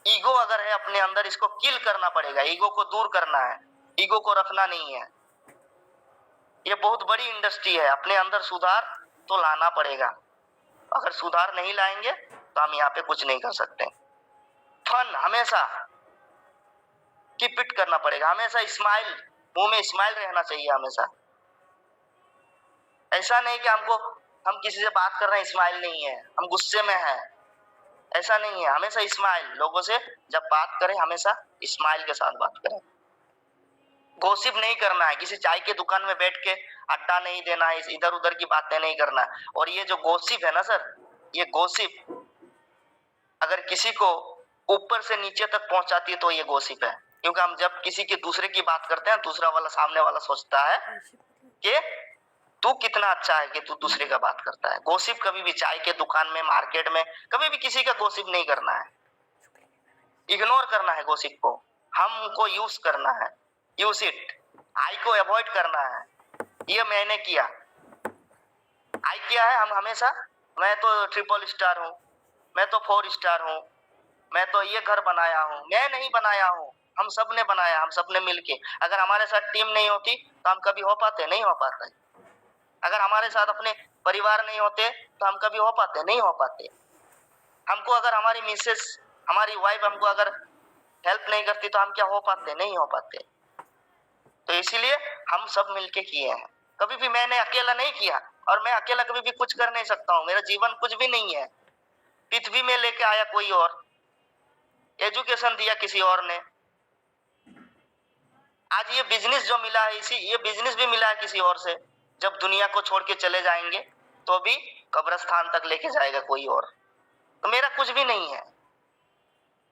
B: ईगो अगर है अपने अंदर, इसको किल करना पड़ेगा, ईगो को दूर करना है, ईगो को रखना नहीं है। ये बहुत बड़ी इंडस्ट्री है, अपने अंदर सुधार तो लाना पड़ेगा। अगर सुधार नहीं लाएंगे तो हम यहाँ पे कुछ नहीं कर सकते। फन हमेशा कीप इट करना पड़ेगा, हमेशा स्माइल, मुंह में स्माइल रहना चाहिए हमेशा। ऐसा नहीं कि हम किसी से बात कर रहे हैं स्माइल नहीं है, हम गुस्से में हैं, ऐसा नहीं है। हमेशा स्माइल, लोगों से जब बात करें हमेशा स्माइल के साथ बात करें। गॉसिप नहीं करना है, किसी चाय के दुकान में बैठ के अड्डा नहीं देना है, इधर उधर की बातें नहीं करना है। और ये जो गॉसिप है ना सर, ये गॉसिप अगर किसी को ऊपर से नीचे तक पहुंचाती है तो ये गॉसिप है। क्योंकि हम जब किसी की दूसरे की बात करते हैं, दूसरा वाला, सामने वाला सोचता है कि तू कितना अच्छा है कि तू दूसरे का बात करता है। गॉसिप कभी भी चाय के दुकान में, मार्केट में, कभी भी किसी का गॉसिप नहीं करना है, इग्नोर करना है गॉसिप को। हमको यूज करना है, यूज इट। आई को अवॉइड करना है। ये मैंने किया, आई किया है हम हमेशा, मैं तो 3 स्टार हूँ, मैं तो 4 स्टार हूँ, मैं तो ये घर बनाया हूँ। मैं नहीं बनाया हूँ, हम सब ने बनाया, हम सब ने मिलके। अगर हमारे साथ टीम नहीं होती तो हम कभी हो पाते? नहीं हो पाते। अगर हमारे साथ अपने परिवार नहीं होते तो हम कभी हो पाते? नहीं हो पाते। हमको अगर हमारी मिसेस, हमारी वाइफ हमको अगर हेल्प नहीं करती तो हम क्या हो पाते? नहीं हो पाते। तो इसीलिए हम सब मिलके किए हैं। कभी भी मैंने अकेला नहीं किया, और मैं अकेला कभी भी कुछ कर नहीं सकता हूँ। मेरा जीवन कुछ भी नहीं है, पृथ्वी में लेके आया कोई और, एजुकेशन दिया किसी और ने। आज ये बिजनेस जो मिला है, ये बिजनेस भी मिला है किसी और से। जब दुनिया को छोड़ के चले जाएंगे तो भी कब्रिस्तान तक लेके जाएगा कोई और। तो मेरा कुछ भी नहीं है,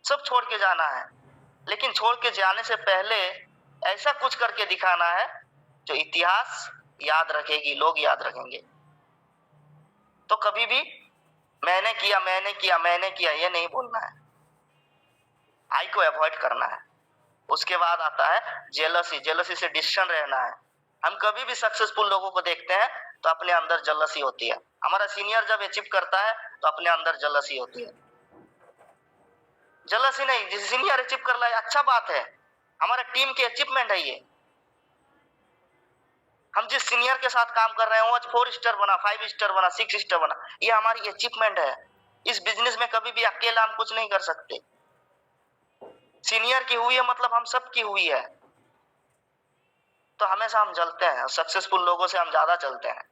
B: सब छोड़ के जाना है। लेकिन छोड़ के जाने से पहले ऐसा कुछ करके दिखाना है जो इतिहास याद रखेगी, लोग याद रखेंगे। तो कभी भी मैंने किया, मैंने किया, मैंने किया, ये नहीं बोलना है। आई को अवॉइड करना है। उसके बाद आता है जेलसी। जेलसी से डिस्टेंस रहना है। हम कभी भी सक्सेसफुल लोगों को देखते हैं तो अपने अंदर जेलसी होती है। हमारा सीनियर जब अचीव करता है तो अपने अंदर जेलसी होती है। जलसी नहीं, जिस सीनियर अचीव कर रहा है अच्छा बात है, हमारे टीम की अचीवमेंट है ये। हम जिस सीनियर के साथ काम कर रहे हैं वो आज 4 स्टार बना, 5 स्टार बना, 6 स्टार बना, ये हमारी अचीवमेंट है। इस बिजनेस में कभी भी अकेला हम कुछ नहीं कर सकते। सीनियर की हुई है मतलब हम सब की हुई है, तो हमेशा हम जलते हैं। सक्सेसफुल लोगों से हम ज्यादा चलते हैं।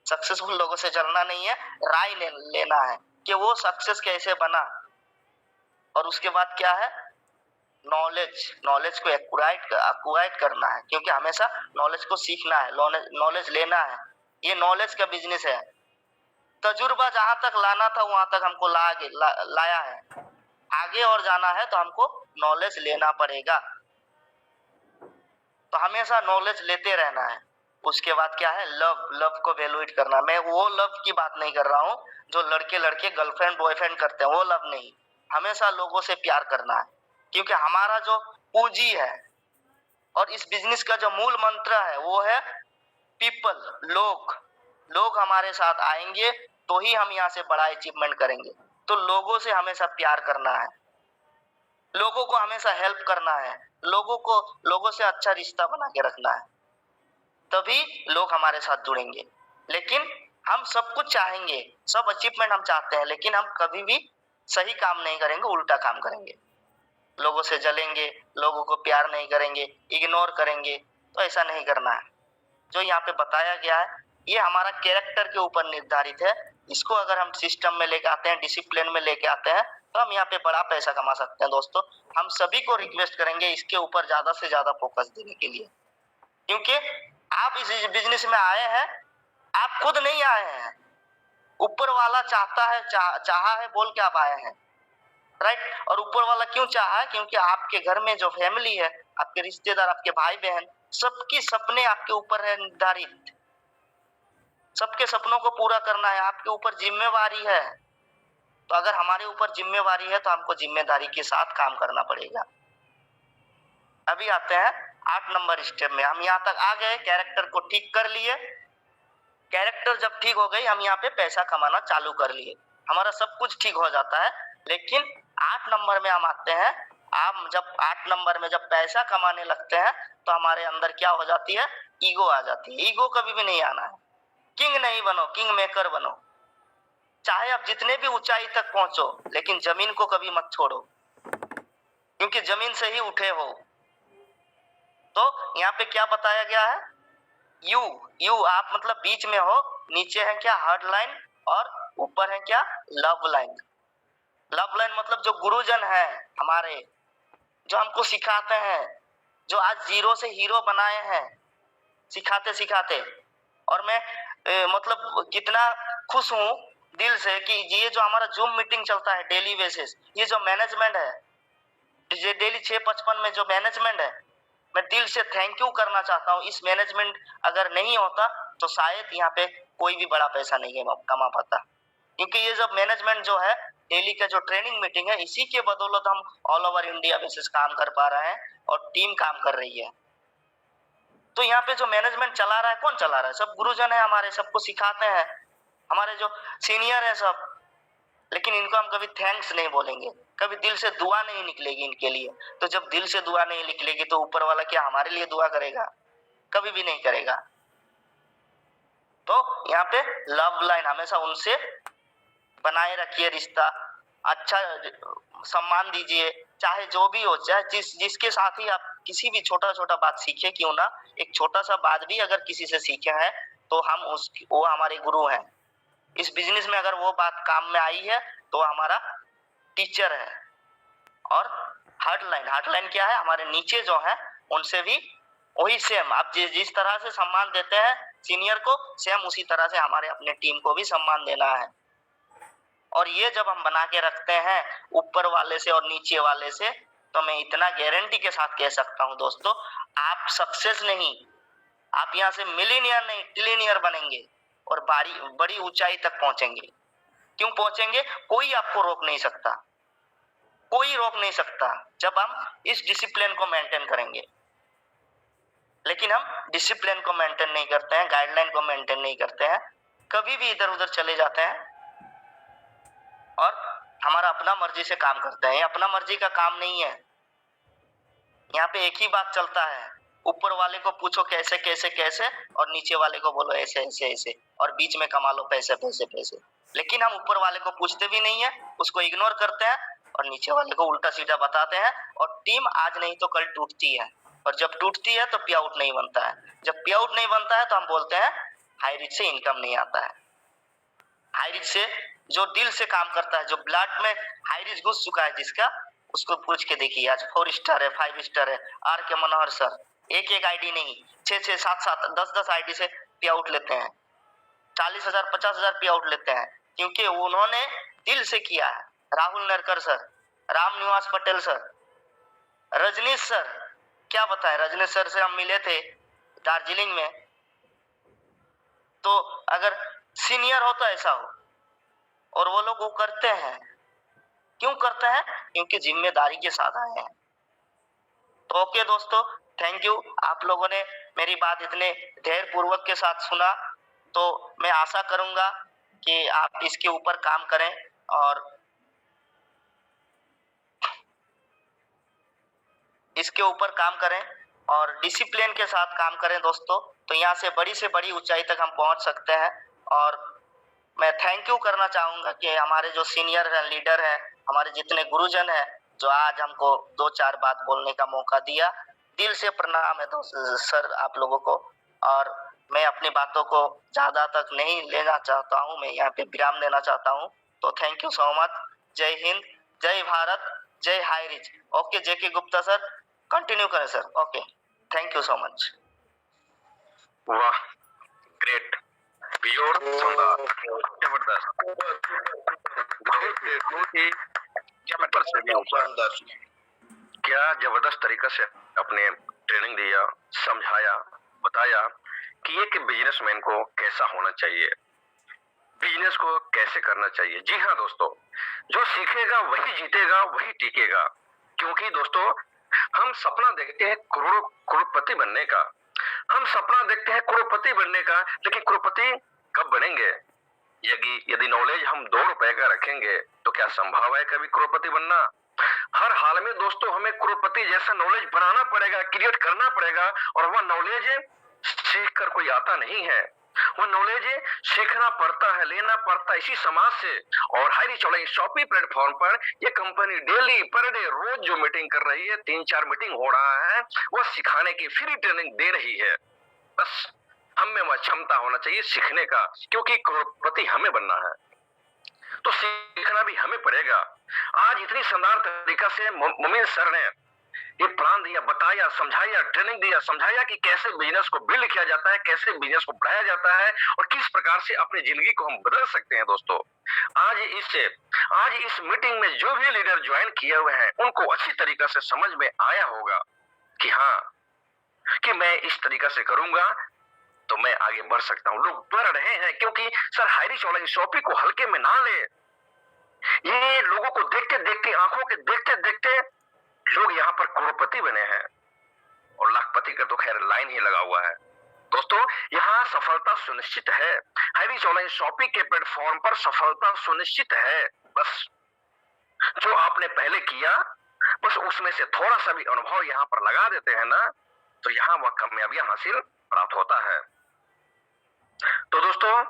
B: सक्सेसफुल लोगों से चलना नहीं है, राय लेना है कि वो सक्सेस कैसे बना। और उसके बाद क्या है, नॉलेज को एक्वाइर करना है, क्योंकि हमेशा नॉलेज को सीखना है, नॉलेज लेना है। ये नॉलेज का बिजनेस है। तजुर्बा जहां तक लाना था वहां तक हमको लाया है, आगे और जाना है तो हमको नॉलेज लेना पड़ेगा। तो हमेशा नॉलेज लेते रहना है। उसके बाद क्या है, लव को वैल्यूएट करना। मैं वो लव की बात नहीं कर रहा हूँ जो लड़के गर्लफ्रेंड बॉयफ्रेंड करते हैं, वो लव नहीं। हमेशा लोगों से प्यार करना है, क्योंकि हमारा जो पूंजी है और इस बिजनेस का जो मूल मंत्र है वो है पीपल, लोग हमारे साथ आएंगे तो ही हम यहाँ से बड़ा अचीवमेंट करेंगे। तो लोगों से हमेशा प्यार करना है, लोगों को हमेशा हेल्प करना है, लोगों से अच्छा रिश्ता बना के रखना है, तभी लोग हमारे साथ जुड़ेंगे। लेकिन हम सब कुछ चाहेंगे, सब अचीवमेंट हम चाहते हैं, लेकिन हम कभी भी सही काम नहीं करेंगे, उल्टा काम करेंगे। लोगों से जलेंगे, लोगों को प्यार नहीं करेंगे, इग्नोर करेंगे, तो ऐसा नहीं करना है। जो यहाँ पे बताया गया है ये हमारा कैरेक्टर के ऊपर निर्धारित है। इसको अगर हम सिस्टम में लेके आते हैं, डिसिप्लिन में लेके आते हैं, तो हम यहाँ पे बड़ा पैसा कमा सकते हैं। दोस्तों, हम सभी को रिक्वेस्ट करेंगे इसके ऊपर ज्यादा से ज्यादा फोकस देने के लिए, क्योंकि आप इस बिजनेस में आए हैं, आप खुद नहीं आए हैं, ऊपर वाला चाहता है, चाहा है बोल के आप आए हैं, राइट। और ऊपर वाला क्यों चाहा है, क्योंकि आपके घर में जो फैमिली है, आपके रिश्तेदार, आपके भाई बहन, सबकी सपने आपके ऊपर है निर्धारित। सबके सपनों को पूरा करना है, आपके ऊपर जिम्मेवारी है। तो अगर हमारे ऊपर जिम्मेवारी है तो हमको जिम्मेदारी के साथ काम करना पड़ेगा। अभी आते हैं 8 नंबर स्टेप में। हम यहाँ तक आ गए, कैरेक्टर को ठीक कर लिए। कैरेक्टर जब ठीक हो गई, हम यहाँ पे पैसा कमाना चालू कर लिए, हमारा सब कुछ ठीक हो जाता है। लेकिन 8 नंबर में हम आते हैं। आप जब 8 नंबर में जब पैसा कमाने लगते हैं तो हमारे अंदर क्या हो जाती है, ईगो आ जाती है। ईगो कभी भी नहीं आना है। किंग नहीं बनो, किंग मेकर बनो। चाहे आप जितने भी ऊंचाई तक पहुंचो, लेकिन जमीन को कभी मत छोड़ो, क्योंकि जमीन से ही उठे हो। तो यहाँ पे क्या बताया गया है, यू आप मतलब बीच में हो, नीचे है क्या, हार्ड लाइन, और ऊपर है क्या, लव लाइन। लव लाइन मतलब जो गुरुजन है हमारे, जो हमको सिखाते हैं, जो आज जीरो से हीरो बनाए हैं सिखाते सिखाते। और मैं मतलब कितना खुश हूँ दिल से कि ये जो हमारा जूम मीटिंग चलता है डेली बेसिस, ये जो मैनेजमेंट है, ये डेली 6:55 में जो मैनेजमेंट है, मैं दिल से थैंक यू करना चाहता हूँ। इस मैनेजमेंट अगर नहीं होता तो शायद यहाँ पे कोई भी बड़ा पैसा नहीं कमा पाता, क्योंकि ये जब मैनेजमेंट जो है, डेली का जो ट्रेनिंग मीटिंग है, इसी के बदौलत हम ऑल ओवर इंडिया बेसिस काम कर पा रहे हैं और टीम काम कर रही है। तो यहाँ पे जो मैनेजमेंट चला रहा है, कौन चला रहा है, सब गुरुजन है हमारे, सबको सिखाते हैं, हमारे जो सीनियर है सब। लेकिन इनको हम कभी थैंक्स नहीं बोलेंगे, कभी दिल से दुआ नहीं निकलेगी इनके लिए। तो जब दिल से दुआ नहीं निकलेगी तो ऊपर वाला क्या हमारे लिए दुआ करेगा, कभी भी नहीं करेगा। तो यहाँ पे लव लाइन हमेशा उनसे बनाए रखिए रिश्ता, अच्छा सम्मान दीजिए, चाहे जो भी हो, चाहे जिसके साथ ही आप किसी भी छोटा छोटा बात सीखे क्यों ना, एक छोटा सा बात भी अगर किसी से सीखे हैं तो वो हमारे गुरु हैं। इस बिजनेस में अगर वो बात काम में आई है तो हमारा टीचर है। और हार्ड लाइन क्या है, हमारे नीचे जो है उनसे भी वही सेम, आप जिस तरह से सम्मान देते हैं सीनियर को, सेम उसी तरह से हमारे अपने टीम को भी सम्मान देना है। और ये जब हम बना के रखते हैं ऊपर वाले से और नीचे वाले से, तो मैं इतना गारंटी के साथ कह सकता हूं दोस्तों, आप सक्सेस नहीं, आप यहाँ से मिलीनियर नहीं ट्रिलियनियर बनेंगे और बड़ी ऊंचाई तक पहुंचेंगे। क्यों पहुंचेंगे, कोई आपको रोक नहीं सकता, कोई रोक नहीं सकता, जब हम इस डिसिप्लिन को मेंटेन करेंगे। लेकिन हम डिसिप्लिन को मेंटेन नहीं करते हैं, गाइडलाइन को मेंटेन नहीं करते हैं, कभी भी इधर उधर चले जाते हैं और हमारा अपना मर्जी से काम करते हैं। ये अपना मर्जी का काम नहीं है। यहाँ पे एक ही बात चलता है, ऊपर वाले को पूछो कैसे कैसे कैसे और नीचे वाले को बोलो ऐसे ऐसे ऐसे और बीच में कमा लो पैसे पैसे पैसे। लेकिन हम ऊपर वाले को पूछते भी नहीं है, उसको इग्नोर करते हैं और नीचे वाले को उल्टा सीधा बताते हैं और टीम आज नहीं तो कल टूटती है। और जब टूटती है तो पे आउट नहीं बनता है। जब पे आउट नहीं बनता है तो हम बोलते हैं हाई रिच से इनकम नहीं आता है। हाई रिच से जो दिल से काम करता है, जो ब्लड में हाई रिच घुस चुका है जिसका, उसको पूछ के देखिए। आज 4 स्टार है, 5 स्टार है। आर के मनोहर सर एक एक आईडी नहीं, 6 7 7 10 10 आईडी से पे आउट लेते हैं, 40,000 50,000 पे आउट लेते हैं, क्योंकि उन्होंने दिल से किया है। Rahul Narkar sir, Ram Niwas Patel sir, Rajneesh sir, क्या बताएं, रजनीश सर से हम मिले थे दार्जिलिंग में। तो अगर सीनियर हो तो ऐसा हो, और वो लोग वो करते हैं। क्यों करते हैं? क्योंकि जिम्मेदारी के साथ आए हैं। तो ओके दोस्तों, थैंक यू। आप लोगों ने मेरी बात इतने धैर्य पूर्वक के साथ सुना, तो मैं आशा करूंगा कि आप इसके ऊपर काम करें और इसके ऊपर काम करें और डिसिप्लिन के साथ काम करें दोस्तों। तो यहाँ से बड़ी ऊंचाई तक हम पहुंच सकते हैं। और मैं थैंक यू करना चाहूंगा कि हमारे जो सीनियर हैं, लीडर हैं, हमारे जितने गुरुजन हैं, जो आज हमको 2-4 बात बोलने का मौका दिया। दिल से प्रणाम है दोस्त सर आप लोगों को। और मैं अपनी बातों को ज्यादा तक नहीं लेना चाहता हूँ, मैं यहाँ पे विराम देना चाहता हूँ। तो थैंक यू सो मच। जय हिंद, जय भारत, जय हाई रिच। ओके जेके गुप्ता सर, कंटिन्यू करें sir. Okay, thank you so much.
A: वाह, ग्रेट, प्योर, शानदार, जबरदस्त, बहुत ही ऊपर से भी ऊपर। क्या जबरदस्त तरीका से अपने ट्रेनिंग दिया, समझाया, बताया कि एक बिजनेसमैन को कैसा होना चाहिए, बिजनेस को कैसे करना चाहिए। जी हाँ दोस्तों, जो सीखेगा वही जीतेगा, वही टिकेगा। क्योंकि दोस्तों, हम सपना देखते हैं करोड़पति बनने का, हम सपना देखते हैं करोड़पति बनने का, लेकिन करोड़पति कब बनेंगे? यदि नॉलेज हम 2 रुपए का रखेंगे तो क्या संभव है कभी करोड़पति बनना? हर हाल में दोस्तों हमें करोड़पति जैसा नॉलेज बनाना पड़ेगा, क्रिएट करना पड़ेगा। और वह नॉलेज सीख कर कोई आता नहीं है, वो नॉलेज सीखना पड़ता है, लेना पड़ता है इसी समाज से। और high rich online shopping platform पर ये कंपनी डेली पर डे रोज जो मीटिंग कर रही है, 3-4 मीटिंग हो रहा है, वो सिखाने की फ्री ट्रेनिंग दे रही है। बस हम में वह क्षमता होना चाहिए सीखने का, क्योंकि करोड़पति हमें बनना है तो सीखना भी हमें पड़ेगा। आज इतनी शानदार तरीका से मोमिन सर ने ये प्लान दिया, बताया, समझाया, ट्रेनिंग दिया, समझाया कि कैसे बिजनेस को बिल्ड किया जाता है, कैसे बिजनेस को बढ़ाया जाता है और किस प्रकार से अपनी जिंदगी को हम बदल सकते हैं। दोस्तों, आज इस मीटिंग में जो भी लीडर ज्वाइन किए हुए हैं, उनको अच्छी तरीका से समझ में आया होगा कि हाँ, कि मैं इस तरीका से करूंगा तो मैं आगे बढ़ सकता हूं। लोग बढ़ रहे हैं क्योंकि sir high rich online shopping को हल्के में ना ले। ये लोगों को देखते देखते, आंखों के देखते देखते लोग यहाँ पर करोड़पति बने हैं और लाखपति का तो खैर लाइन ही लगा हुआ है। दोस्तों, यहाँ सफलता सुनिश्चित है। हाई रिच ऑनलाइन शॉपिंग के प्लेटफॉर्म पर सफलता सुनिश्चित है। बस जो आपने पहले किया, बस उसमें से थोड़ा सा भी अनुभव यहाँ पर लगा देते हैं ना, तो यहाँ वह कामयाबियां हासिल प्राप्त होता है। तो दोस्तों,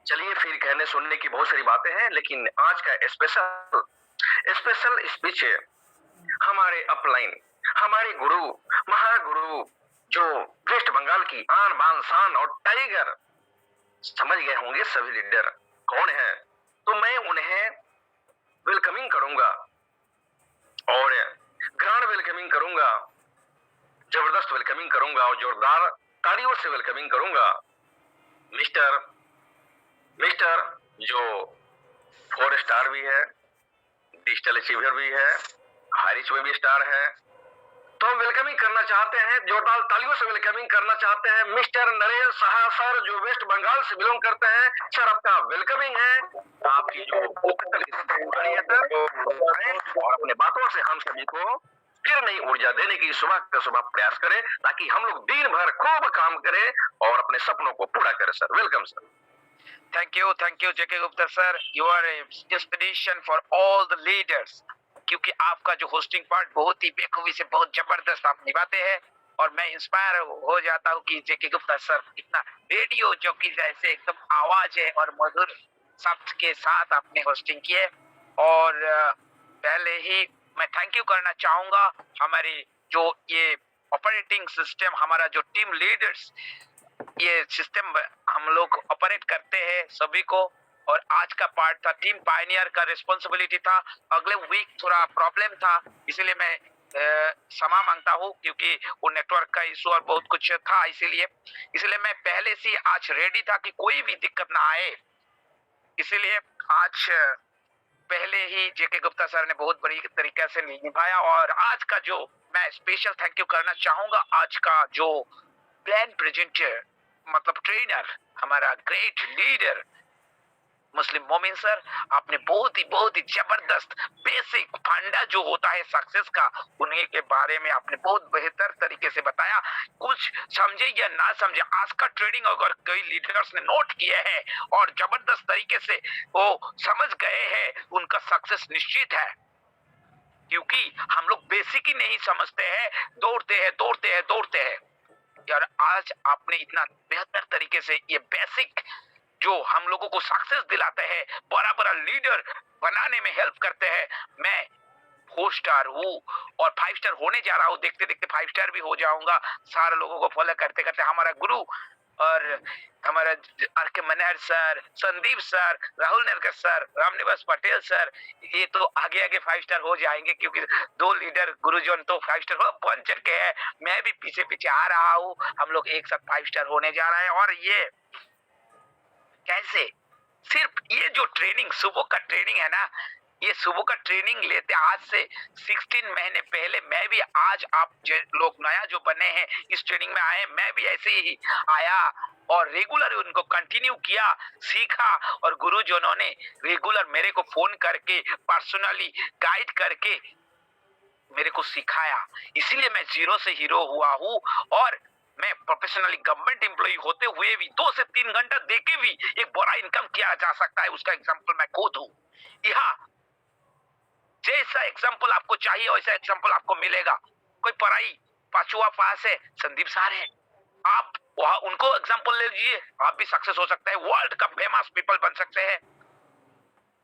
A: चलिए, फिर कहने सुनने की बहुत सारी बातें हैं, लेकिन आज का स्पेशल स्पीच हमारे अपलाइन, हमारे गुरु, महागुरु, जो वेस्ट बंगाल की आन बान शान और टाइगर, समझ गए होंगे सभी लीडर कौन है। तो मैं उन्हें वेलकमिंग करूंगा और ग्रांड वेलकमिंग करूंगा, जबरदस्त वेलकमिंग करूंगा और जोरदार तालियों से वेलकमिंग करूंगा। मिस्टर जो 4 स्टार भी है, डिजिटल अचीवर भी है, हाई रिच में भी स्टार है, तो हम वेलकमिंग करना चाहते हैं, जोरदार तालियों से वेलकमिंग करना चाहते हैं मिस्टर नरेंद्र साहा सर, जो वेस्ट बंगाल से बिलोंग करते हैं। सर, आपका वेलकमिंग है। आपकी जो और अपने बातों से हम सभी को फिर नई ऊर्जा देने की सुबह का सुबह प्रयास करें, ताकि हम लोग दिन भर खूब काम करें और अपने सपनों को पूरा करें। Sir, welcome sir. Thank you, JK Gupta sir. You are a inspiration for all the leaders. क्योंकि आपका जो होस्टिंग पार्ट बहुत ही बेखूबी से बहुत जबरदस्त आप निभाते हैं और मैं इंस्पायर हो जाता हूँ कि जेके गुप्ता सर इतना रेडियो जॉकी जैसे एकदम आवाज है और मधुर शब्द के साथ आपने होस्टिंग की है। और पहले ही मैं थैंक यू करना चाहूंगा हमारे जो ये ऑपरेटिंग सिस्टम, हमारा जो टीम लीडर्स ये सिस्टम हम लोग ऑपरेट करते हैं सभी को। और आज का पार्ट था टीम पायनियर का, रिस्पॉन्सिबिलिटी था। अगले वीक थोड़ा प्रॉब्लम था, इसलिए मैं क्षमा मांगता हूँ क्योंकि वो नेटवर्क का इशू और बहुत कुछ था, इसलिए मैं पहले से आज रेडी था कि कोई भी दिक्कत ना आए। इसीलिए आज पहले ही जेके गुप्ता सर ने बहुत बड़ी तरीके से निभाया। और आज का जो मैं स्पेशल थैंक यू करना चाहूंगा, आज का जो प्लान प्रेजेंटर मतलब ट्रेनर, हमारा ग्रेट लीडर मुस्लिम मोमिन सर, आपने बहुत ही जबरदस्त बेसिक फंडा जो होता है सक्सेस का, उन्हीं के बारे में आपने बहुत बेहतर तरीके से बताया। कुछ समझे या ना समझे, आज का ट्रेडिंग अगर कई लीडर्स ने नोट किया है और जबरदस्त तरीके से वो समझ गए हैं, उनका सक्सेस निश्चित है। क्योंकि हम लोग बेसिक ही नहीं समझते हैं, दौड़ते हैं। यार आज आपने इतना बेहतर तरीके से ये बेसिक जो हम लोगों को सक्सेस दिलाते हैं, बड़ा लीडर बनाने में हेल्प करते हैं। मैं 4 स्टार हूँ और 5 स्टार होने जा रहा हूँ, देखते देखते 5 स्टार भी हो जाऊंगा। सारे लोगों को फॉलो करते करते हमारा गुरु और हमारा R K Manhar sir, Sandeep sir, Rahul Narkar sir, Ramniwas Patel sir, ये तो आगे आगे 5 स्टार हो जाएंगे क्योंकि 2 लीडर गुरुजन तो 5 स्टार बन चुके हैं। मैं भी पीछे पीछे आ रहा हूँ, हम लोग एक साथ 5 स्टार होने जा रहे हैं। और ये कैसे, सिर्फ ये जो ट्रेनिंग सुबह का ट्रेनिंग है ना, ये सुबह का ट्रेनिंग लेते आज से 16 महीने पहले मैं भी, आज आप जो लोग नया जो बने हैं इस ट्रेनिंग में आए, मैं भी ऐसे ही आया और रेगुलर उनको कंटिन्यू किया, सीखा। और गुरुजनों ने रेगुलर मेरे को फोन करके पर्सनली गाइड करके मेरे को सिखाया, इसीलिए मैं जीरो से हीरो हुआ हूँ। और मैं प्रोफेशनली गवर्नमेंट एम्प्लॉय होते हुए भी 2 से 3 घंटा देके भी एक बड़ा इनकम किया जा सकता है, उसका एग्जाम्पल मैं खुद हूँ। यहाँ जैसा एग्जाम्पल आपको चाहिए वैसा एग्जाम्पल आपको मिलेगा। कोई पढ़ाई 5वां पास है, संदीप सर है, आप वहां उनको एग्जाम्पल ले लीजिए, आप भी सक्सेस हो सकते हैं, वर्ल्ड का फेमस पीपल बन सकते हैं।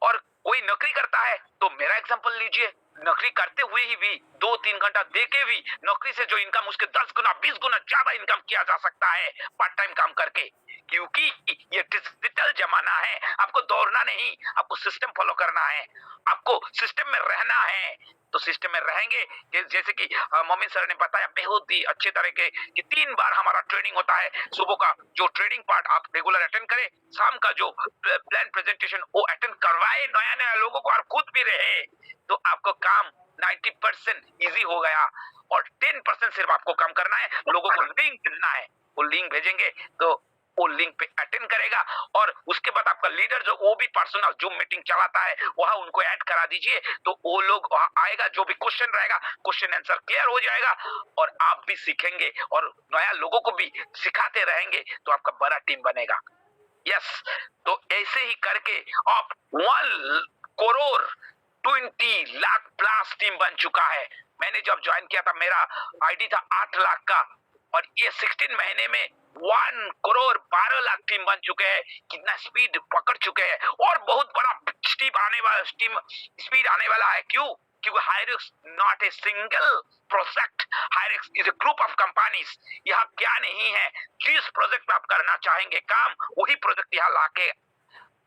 A: और कोई नौकरी करता है तो मेरा एग्जांपल लीजिए, नौकरी करते हुए ही भी 2-3 घंटा देके भी नौकरी से जो इनकम उसके 10 गुना 20 गुना ज्यादा इनकम किया जा सकता है पार्ट टाइम काम करके। क्योंकि ये डिजिटल जमाना है, आपको दौड़ना नहीं, आपको सिस्टम फॉलो करना है, आपको सिस्टम में रहना है। तो सिस्टम में रहेंगे जैसे कि मोमिन सर ने बताया बहुत ही अच्छे तरीके कि 3 बार हमारा ट्रेनिंग होता है। सुबह का जो ट्रेनिंग पार्ट आप रेगुलर अटेंड करें, शाम का जो प्लान प्रेजेंटेशन वो अटेंड करवाए नया लोगों को और खुद भी रहे, तो आपको काम 90% इजी हो गया। और 10% सिर्फ आपको काम करना है, लोगों को लिंक देना है, वो लिंक भेजेंगे तो वो लिंक पे अटेंड करेगा। और उसके बाद आपका लीडर जो वो भी पर्सनल जूम मीटिंग चलाता है, वहां उनको ऐड करा दीजिए, तो वो लोग वहां आएगा, जो भी क्वेश्चन रहेगा क्वेश्चन आंसर क्लियर हो जाएगा और आप भी सीखेंगे और नया लोगों को भी सिखाते रहेंगे, तो आपका बड़ा टीम बनेगा। यस, तो ऐसे ही करके आप 1 करोड़ 20 लाख प्लस टीम बन चुका है। मैंने जब ज्वाइन किया था मेरा आईडी था 8 लाख का, और ये 16 महीने में 1 करोड़ 12 लाख टीम बन चुके हैं। कितना स्पीड पकड़ चुके हैं और बहुत बड़ा स्पीड आने वाला है। क्यों? क्योंकि Highrich not a single project, Highrich is a group of companies. यहाँ क्या नहीं है, जिस प्रोजेक्ट पे आप करना चाहेंगे काम, वही प्रोजेक्ट यहाँ लाके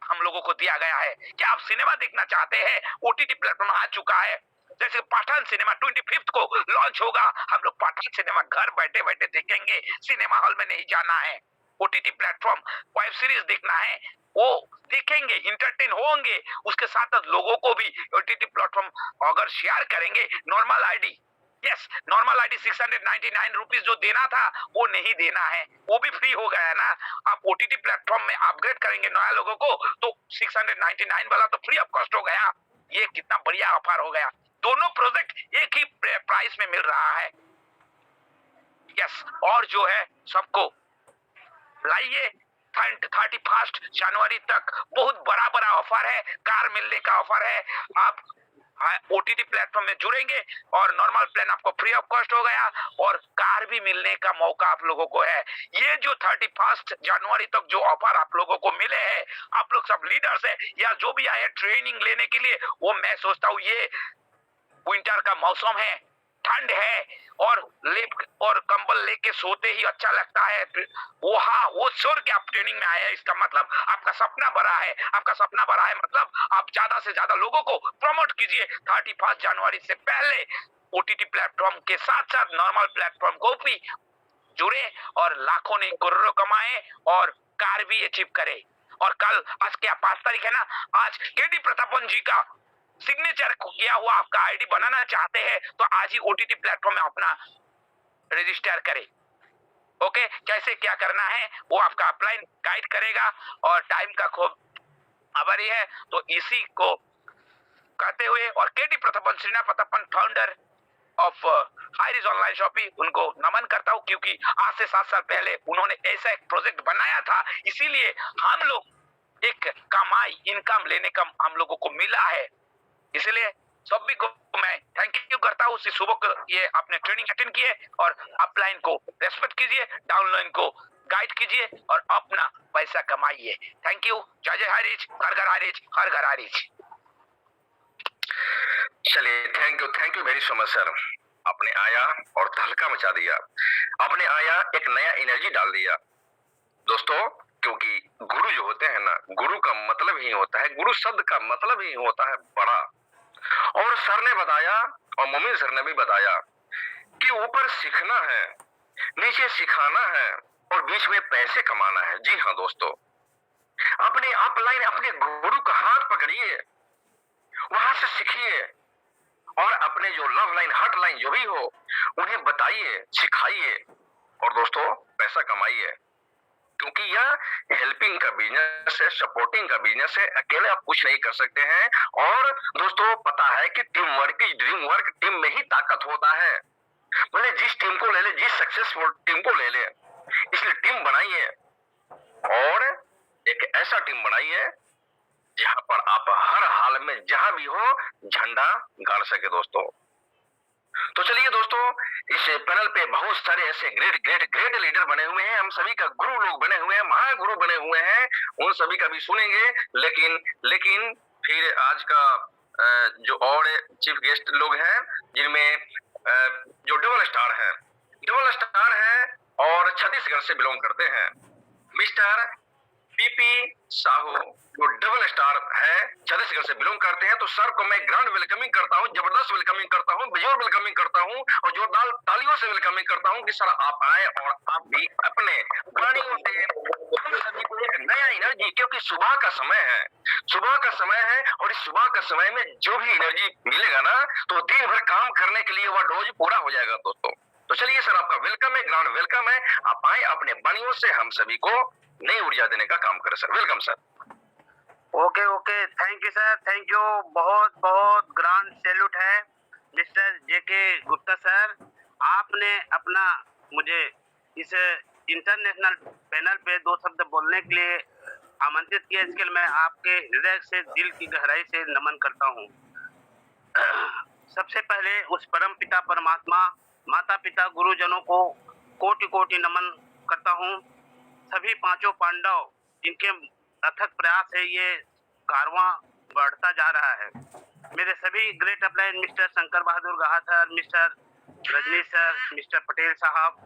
A: हम लोगों को दिया गया है। क्या आप सिनेमा देखना चाहते हैं? ओटीटी प्लेटफॉर्म आ चुका है, जैसे पठान सिनेमा 25 को लॉन्च होगा, हम लोग पठान सिनेमा घर बैठे बैठे देखेंगे, सिनेमा हॉल में नहीं जाना है। ओटीटी प्लेटफॉर्म वेब सीरीज देखना है, वो देखेंगे, इंटरटेन होंगे। उसके साथ साथ लोगों को भी ओटीटी प्लेटफॉर्म अगर शेयर करेंगे, normal ID, yes normal ID 699 rupees जो देना था वो नहीं देना है, वो भी फ्री हो गया है ना। आप ओटीटी प्लेटफॉर्म में अपग्रेड करेंगे नया लोगों को तो 699 वाला तो फ्री ऑफ कॉस्ट हो गया। ये कितना बढ़िया ऑफर हो गया, दोनों प्रोजेक्ट एक ही प्राइस में मिल रहा है। यस, और जो है सबको लाइए, 31 जनवरी तक बहुत बड़ा बड़ा ऑफर है, कार मिलने का ऑफर है। आप ओटीटी प्लेटफॉर्म में जुड़ेंगे और नॉर्मल प्लान आपको फ्री ऑफ कॉस्ट हो गया और कार भी मिलने का मौका आप लोगों को है। ये जो 31 जनवरी तक जो ऑफर आप लोगों को मिले हैं, आप लोग सब लीडर्स है या जो भी आए ट्रेनिंग लेने के लिए, वो मैं सोचता हूँ ये विंटर का मौसम है, ठंड है और लेप और कंबल लेके सोते ही अच्छा लगता है। वो हाँ, वो छोड़ के आप ट्रेनिंग में आए हैं, इसका मतलब आपका सपना बड़ा है। आपका सपना बड़ा है मतलब आप ज्यादा से ज्यादा लोगों को प्रमोट कीजिए। 31 जनवरी से पहले ओटीटी प्लेटफॉर्म के साथ साथ नॉर्मल प्लेटफॉर्म को भी जुड़े और लाखों नहीं करोड़ों कमाए और कार भी अचीव करे। और कल, आज क्या 5 तारीख है ना, आज केडी प्रतापन जी का सिग्नेचर किया हुआ आपका आईडी बनाना चाहते हैं तो आज ही ओटीटी प्लेटफॉर्म में अपना रजिस्टर करें। ओके, कैसे क्या करना है वो आपका अपलाइन गाइड करेगा और टाइम का खूब आभारी है। तो इसी को कहते हुए और KD Prathapan, Srinath Prathapan, founder of high rise online shopping, उनको नमन करता हूं क्योंकि आज से 7 साल पहले उन्होंने ऐसा एक प्रोजेक्ट बनाया था, इसीलिए हम लोग एक कमाई इनकम लेने का हम लोगों को मिला है। इसलिए सभी को मैं थैंक यू करता हूँ। सुबह को ये आपने ट्रेनिंग अटेंड किए और अपलाइन को रेस्पेक्ट कीजिए, डाउनलाइन को गाइड कीजिए और अपना पैसा कमाइए। Thank you. जय जय हाईरिज, घर घर हाईरिज, हर घर हाईरिज। चलिए, thank you very so much sir. आपने आया और तहलका मचा दिया, आपने आया एक नया एनर्जी डाल दिया दोस्तों। क्योंकि गुरु जो होते हैं ना, गुरु का मतलब ही होता है, गुरु शब्द का मतलब ही होता है बड़ा। और सर ने बताया और मोमिन सर ने भी बताया कि ऊपर सीखना है, नीचे सिखाना है और बीच में पैसे कमाना है। जी हाँ दोस्तों, अपने अपलाइन, अपने गुरु का हाथ पकड़िए, वहां से सीखिए और अपने जो लव लाइन, हार्ट लाइन जो भी हो उन्हें बताइए, सिखाइए और दोस्तों पैसा कमाइए। क्योंकि यह हेल्पिंग का बिजनेस है, सपोर्टिंग का बिजनेस है, अकेले आप कुछ नहीं कर सकते हैं। और दोस्तों पता है कि team work, dream work, team में ही ताकत होता है। भले जिस टीम को ले ले, जिस सक्सेसफुल टीम को ले ले, इसलिए टीम बनाइए और एक ऐसा टीम बनाइए जहां पर आप हर हाल में जहां भी हो झंडा गाड़ सके दोस्तों। तो चलिए दोस्तों, इस पैनल पे बहुत सारे ऐसे ग्रेट लीडर बने हुए हैं, हम सभी का गुरु लोग बने हुए हैं, महागुरु बने हुए हैं, उन सभी का भी सुनेंगे। लेकिन फिर आज का जो और चीफ गेस्ट लोग हैं, जिनमें जो डबल स्टार है और छत्तीसगढ़ से बिलोंग करते हैं, मिस्टर पीपी साहू, जो डबल स्टार है, छत्तीसगढ़ से बिलोंग करते हैं। तो सर को मैं ग्रांड वेलकमिंग करता हूं, जबरदस्त वेलकमिंग करता हूं, बेजोर वेलकमिंग करता हूं और जोरदार तालियों से वेलकमिंग करता हूं कि सर आप आए और आप भी अपने वाणियों से हम सभी को एक नया एनर्जी, क्योंकि सुबह का समय है और इस सुबह का समय में जो भी एनर्जी मिलेगा ना, तो दिन भर काम करने के लिए वह डोज पूरा हो जाएगा दोस्तों। तो चलिए सर, आपका वेलकम है, ग्रांड वेलकम है, आप आए अपने वाणियों से हम सभी को नई ऊर्जा देने का काम करें sir. Welcome sir.
C: Okay, thank you sir, thank you. बहुत बहुत ग्रांड सैल्यूट है मिस्टर जेके गुप्ता सर। आपने अपना मुझे इस इंटरनेशनल पैनल पे 2 शब्द बोलने के लिए आमंत्रित किया, इसके लिए मैं आपके हृदय से, दिल की गहराई से नमन करता हूँ। सबसे पहले उस परम पिता परमात्मा, माता पिता, गुरुजनों को कोटि कोटि नमन करता हूँ। सभी 5 पांडव जिनके अथक प्रयास से ये कारवां बढ़ता जा रहा है। मेरे सभी great upline, mister Shankar Bahadur Gaha sir, mister Rajnish sir, mister Patel साहब,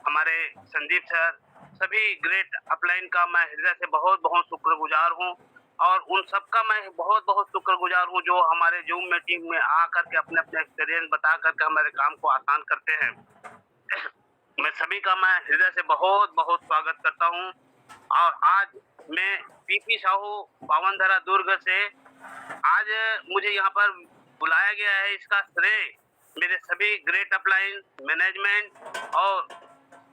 C: हमारे संदीप सर, सभी ग्रेट अपलाइन का मैं हृदय से बहुत बहुत शुक्रगुजार हूँ। और उन सबका मैं बहुत बहुत शुक्रगुजार हूँ जो हमारे जूम मीटिंग में आकर के अपने अपने एक्सपीरियंस बता करके हमारे काम को आसान करते हैं। मैं सभी का मैं हृदय से बहुत बहुत स्वागत करता हूँ। और आज मैं पीपी साहू पावनधरा दुर्ग से आज मुझे यहाँ पर बुलाया गया है, इसका श्रेय मेरे सभी ग्रेट अपलाइन मैनेजमेंट और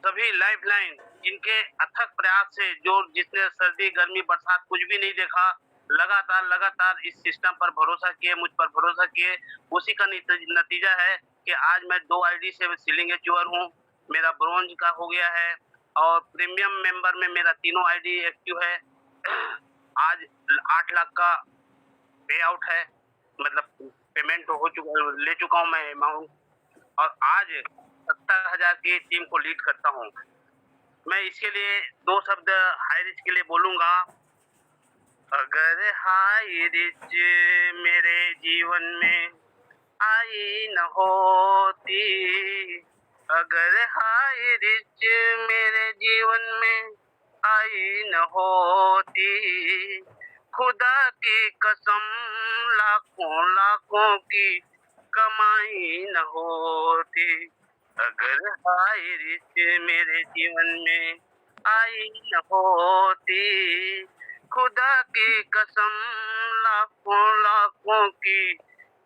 C: सभी लाइफलाइन, जिनके अथक प्रयास से, जो जिसने सर्दी गर्मी बरसात कुछ भी नहीं देखा, लगातार इस सिस्टम पर भरोसा किए, मुझ पर भरोसा किए, उसी का नतीजा है कि आज मैं 2 आईडी से सीलिंग अचीवर हूँ। मेरा ब्रोंज का हो गया है और प्रीमियम मेंबर में मेरा तीनों आईडी एक्टिव है। आज 8 लाख का पे आउट है, मतलब पेमेंट ले चुका हूँ मैं अमाउंट, और आज 70,000 की टीम को लीड करता हूँ। मैं इसके लिए 2 शब्द हाई रिच के लिए बोलूंगा। अगर हाई रिच मेरे जीवन में आई न होती, अगर हाई रिच मेरे जीवन में आई न होती, खुदा की कसम लाखों लाखों की कमाई न होती। अगर हाई रिच मेरे जीवन में आई न होती, खुदा की कसम लाखों लाखों की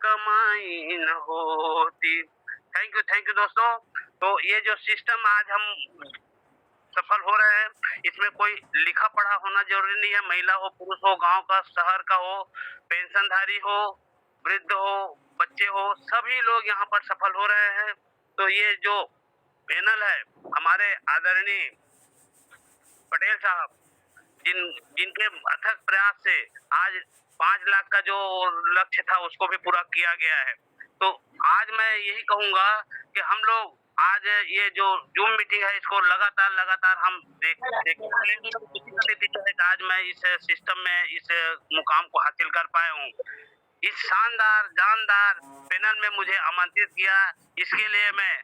C: कमाई न होती। थैंक यू दोस्तों। तो ये जो सिस्टम आज हम सफल हो रहे हैं, इसमें कोई लिखा पढ़ा होना जरूरी नहीं है। महिला हो, पुरुष हो, गांव का, शहर का हो, पेंशनधारी हो, वृद्ध हो, बच्चे हो, सभी लोग यहाँ पर सफल हो रहे हैं। तो ये जो पैनल है, हमारे आदरणीय पटेल साहब, जिनके अथक प्रयास से आज 5 लाख का जो लक्ष्य था उसको भी पूरा किया गया है। तो आज मैं यही कहूंगा कि हम लोग आज ये जो जूम मीटिंग है इसको लगातार हम देखेंगे। आज मैं इस सिस्टम में इस मुकाम को हासिल कर पाया हूँ। इस शानदार जानदार पैनल में मुझे आमंत्रित किया, इसके लिए मैं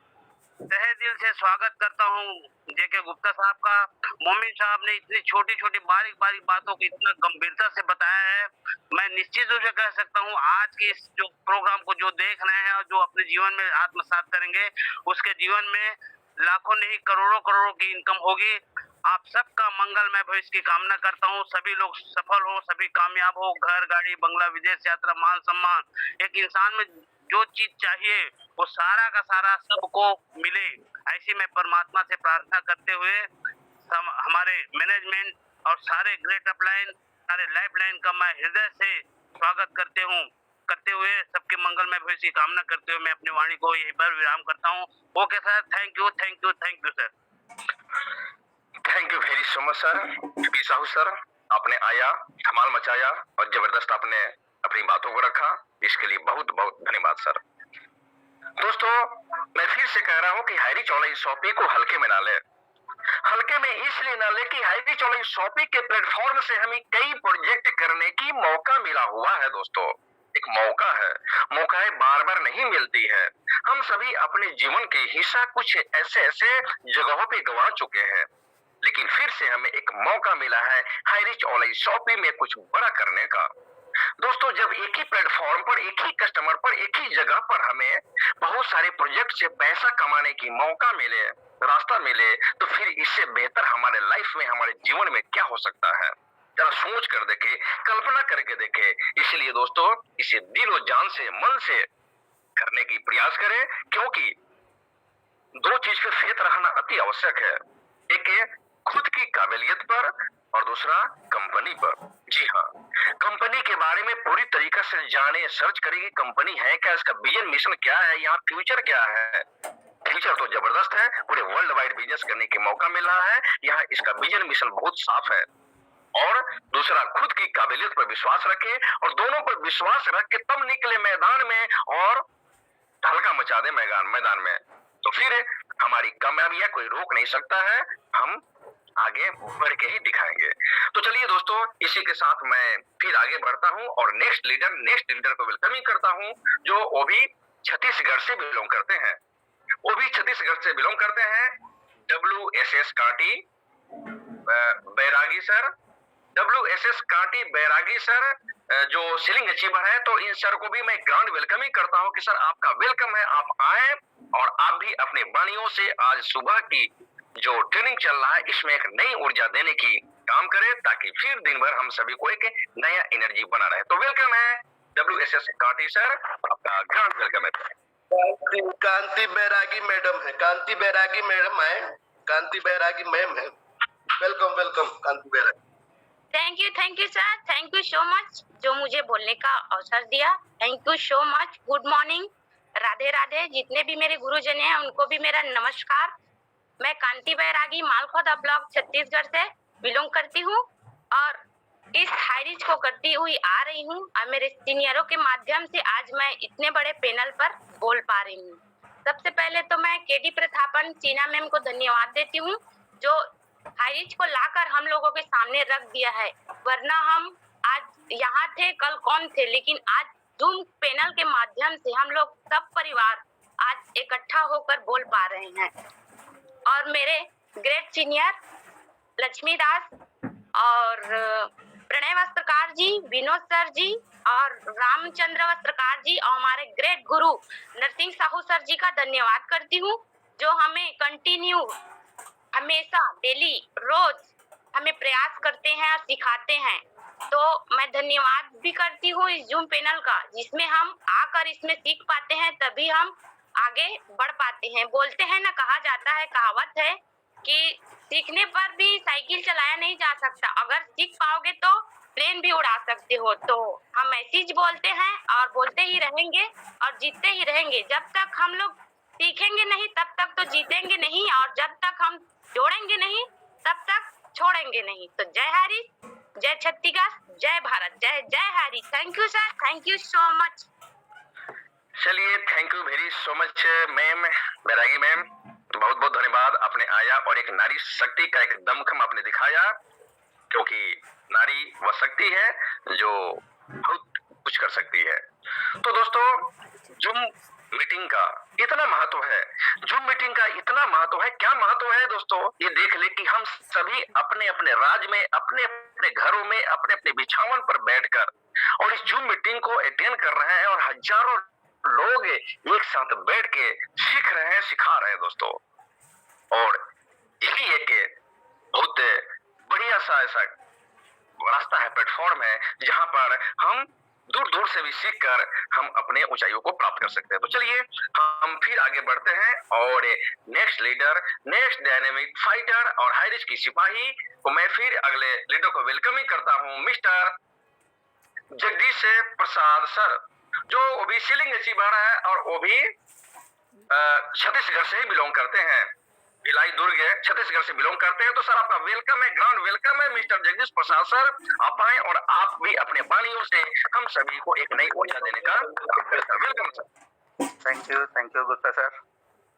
C: तहे दिल से स्वागत करता हूँ जेके गुप्ता साहब का। मोमिन साहब ने इतनी छोटी छोटी बारीक बारीक बातों को इतना गंभीरता से बताया है। मैं निश्चित रूप से कह सकता हूँ आज की इस जो प्रोग्राम को जो देख रहे हैं और जो अपने जीवन में आत्मसात करेंगे, उसके जीवन में लाखों नहीं करोड़ों की इनकम होगी। आप सबका मंगलमय भविष्य की कामना करता हूँ। सभी लोग सफल हो, सभी कामयाब हो, घर, गाड़ी, बंगला, विदेश यात्रा, मान सम्मान, एक इंसान में जो चीज चाहिए वो सारा का सारा सबको मिले, ऐसी मैं परमात्मा से प्रार्थना करते हुए हमारे मैनेजमेंट और सारे ग्रेट अपलाइन, सारे लाइफ लाइन का मैं हृदय से स्वागत करते हुए सबके मंगलमय भविष्य की कामना करते हुए मैं अपनी वाणी को यहीं पर विराम करता हूँ। Okay sir, thank you sir.
A: Thank you very so much sir. P Sahu sir, आपने आया, धमाल मचाया और जबरदस्त आपने अपनी बातों को रखा, इसके लिए बहुत बहुत धन्यवाद सर। दोस्तों, मैं फिर से कह रहा हूं कि हाई रिच ऑनलाइन शॉपिंग को हल्के में ना ले। हल्के में इसलिए ना ले कि हाई रिच ऑनलाइन शॉपिंग के प्लेटफॉर्म से हमें कई प्रोजेक्ट करने की मौका मिला हुआ है। दोस्तों, एक मौका है बार बार नहीं मिलती है। हम सभी अपने जीवन के हिस्सा कुछ ऐसे जगहों पे गंवा चुके हैं, लेकिन फिर से हमें एक मौका मिला है हाई रिच ऑनलाइन शॉपिंग में कुछ बड़ा करने का। दोस्तों, जब एक ही प्लेटफॉर्म पर, एक ही कस्टमर पर, एक ही जगह पर हमें बहुत सारे प्रोजेक्ट से पैसा कमाने की मौका मिले, रास्ता मिले, तो फिर इससे बेहतर हमारे लाइफ में, हमारे जीवन में क्या हो सकता है? जरा सोच कर देखे, कल्पना करके देखे। इसलिए दोस्तों, इसे दिलो जान से, मन से करने की प्रयास करें, क्योंकि 2 चीज पे फेथ रखना अति आवश्यक है। एक खुद की काबिलियत पर और दूसरा कंपनी पर। जी हाँ, कंपनी के बारे में पूरी तरीके से जाने, सर्च करेगी कंपनी है क्या, इसका विजन मिशन क्या है, यहाँ फ्यूचर क्या है। फ्यूचर तो जबरदस्त है, पूरे वर्ल्ड वाइड बिजनेस करने की मौका मिल रहा है। यहाँ इसका विजन मिशन बहुत साफ है। और दूसरा, खुद की काबिलियत पर विश्वास रखे, और दोनों पर विश्वास रख के तब निकले मैदान में और हल्का मचा दे मैदान में, तो फिर हमारी कामयाबियां कोई रोक नहीं सकता है। हम आगे बढ़ के ही दिखाएंगे। तो चलिए दोस्तों, इसी के साथ मैं फिर आगे बढ़ता हूं और नेक्स्ट लीडर को वेलकमिंग करता हूं, जो वो भी छत्तीसगढ़ से बिलोंग करते हैं। WSS काटी बैरागी सर, WSS काटी बैरागी सर, जो सीलिंग अचीवर है। तो इन सर को भी मैं ग्रांड वेलकमिंग करता हूं कि सर आपका वेलकम है, आप आए और आप भी अपने वाणियों से आज सुबह की जो ट्रेनिंग चल रहा है इसमें एक नई ऊर्जा देने की काम करें, ताकि फिर दिन भर हम सभी को एक नया एनर्जी बना रहे। तो वेलकम है WSS काटी सर, आपका ग्रांड वेलकम है।
D: कांति बैरागी मैडम है, कांति बैरागी मैडम है, कांति बैरागी मैम है। Welcome Kanti Bairagi.
E: Thank you sir, thank you so much जो मुझे बोलने का अवसर दिया। Thank you so much. Good morning, Radhe Radhe. जितने भी मेरे गुरुजन हैं उनको भी मेरा नमस्कार। मैं कांति बैरागी मालखोदा ब्लॉक छत्तीसगढ़ से बिलोंग करती हूँ और इस हाई रिच को करती हुई आ रही हूँ और मेरे सीनियरों के माध्यम से आज मैं इतने बड़े पैनल पर बोल पा रही हूँ। सबसे पहले तो मैं केडी प्रथापन चीना मैम को धन्यवाद देती हूँ जो हाई रिच को लाकर हम लोगों के सामने रख दिया है, वरना हम आज यहाँ थे कल कौन थे, लेकिन आज जूम पैनल के माध्यम से हम लोग सब परिवार आज इकट्ठा होकर बोल पा रहे हैं। और मेरे ग्रेट सीनियर लक्ष्मी दास और प्रणय वस्त्रकार जी, विनोद सर जी और रामचंद्र वस्त्रकार जी और हमारे ग्रेट गुरु नरसिंह साहू सर जी का धन्यवाद करती हूँ जो हमें कंटिन्यू हमेशा डेली रोज हमें प्रयास करते हैं और सिखाते हैं। तो मैं धन्यवाद भी करती हूँ इस जूम पैनल का जिसमें हम आकर इसमें सीख पाते हैं, तभी हम आगे बढ़ पाते हैं। बोलते हैं ना, कहा जाता है, कहावत है कि सीखने पर भी साइकिल चलाया नहीं जा सकता, अगर सीख पाओगे तो प्लेन भी उड़ा सकते हो। तो हम ऐसी ही बोलते हैं और बोलते ही रहेंगे और जीतते ही रहेंगे। जब तक हम लोग सीखेंगे नहीं तब तक तो जीतेंगे नहीं, और जब तक हम जोड़ेंगे नहीं तब तक छोड़ेंगे नहीं। तो जय हरी, जय छत्तीसगढ़, जय भारत, जय जय Hari. Thank you sir, thank you so much.
A: चलिए, thank you very so much ma'am, Bairagi ma'am, बहुत बहुत धन्यवाद। आपने आया और एक नारी शक्ति का एक दमखम आपने दिखाया, क्योंकि नारी वह शक्ति है जो बहुत कुछ कर सकती है। तो दोस्तों, जूम मीटिंग का इतना महत्व है, जूम मीटिंग का इतना महत्व है। क्या महत्व है दोस्तों, ये देख ले कि हम सभी अपने अपने राज्य में, अपने अपने घरों में, अपने अपने बिछावन पर बैठकर और इस जूम मीटिंग को अटेंड कर रहे हैं और हजारों लोग एक साथ बैठ के सीख रहे हैं, सिखा रहे हैं दोस्तों। और यही एक बहुत बढ़िया सा ऐसा रास्ता है, प्लेटफॉर्म है, जहां पर हम दूर दूर से भी सीख कर हम अपने ऊंचाइयों को प्राप्त कर सकते हैं। तो चलिए हम फिर आगे बढ़ते हैं और next leader, next dynamic fighter और हाई रिच की सिपाही को मैं फिर अगले लीडर को वेलकमिंग करता हूं, मिस्टर जगदीश प्रसाद सर, जो वो भी सीलिंग अचीवर है और वो भी छत्तीसगढ़ से ही बिलोंग करते हैं, भिलाई दुर्ग छत्तीसगढ़ से बिलोंग करते हैं। तो सर आपका वेलकम है, ग्रांड वेलकम है मिस्टर जगदीश प्रसाद सर। आप आए और आप भी अपने वाणियों से हम सभी को एक नई ऊर्जा देने का काम करें sir. Welcome sir.
F: Thank you Gupta sir.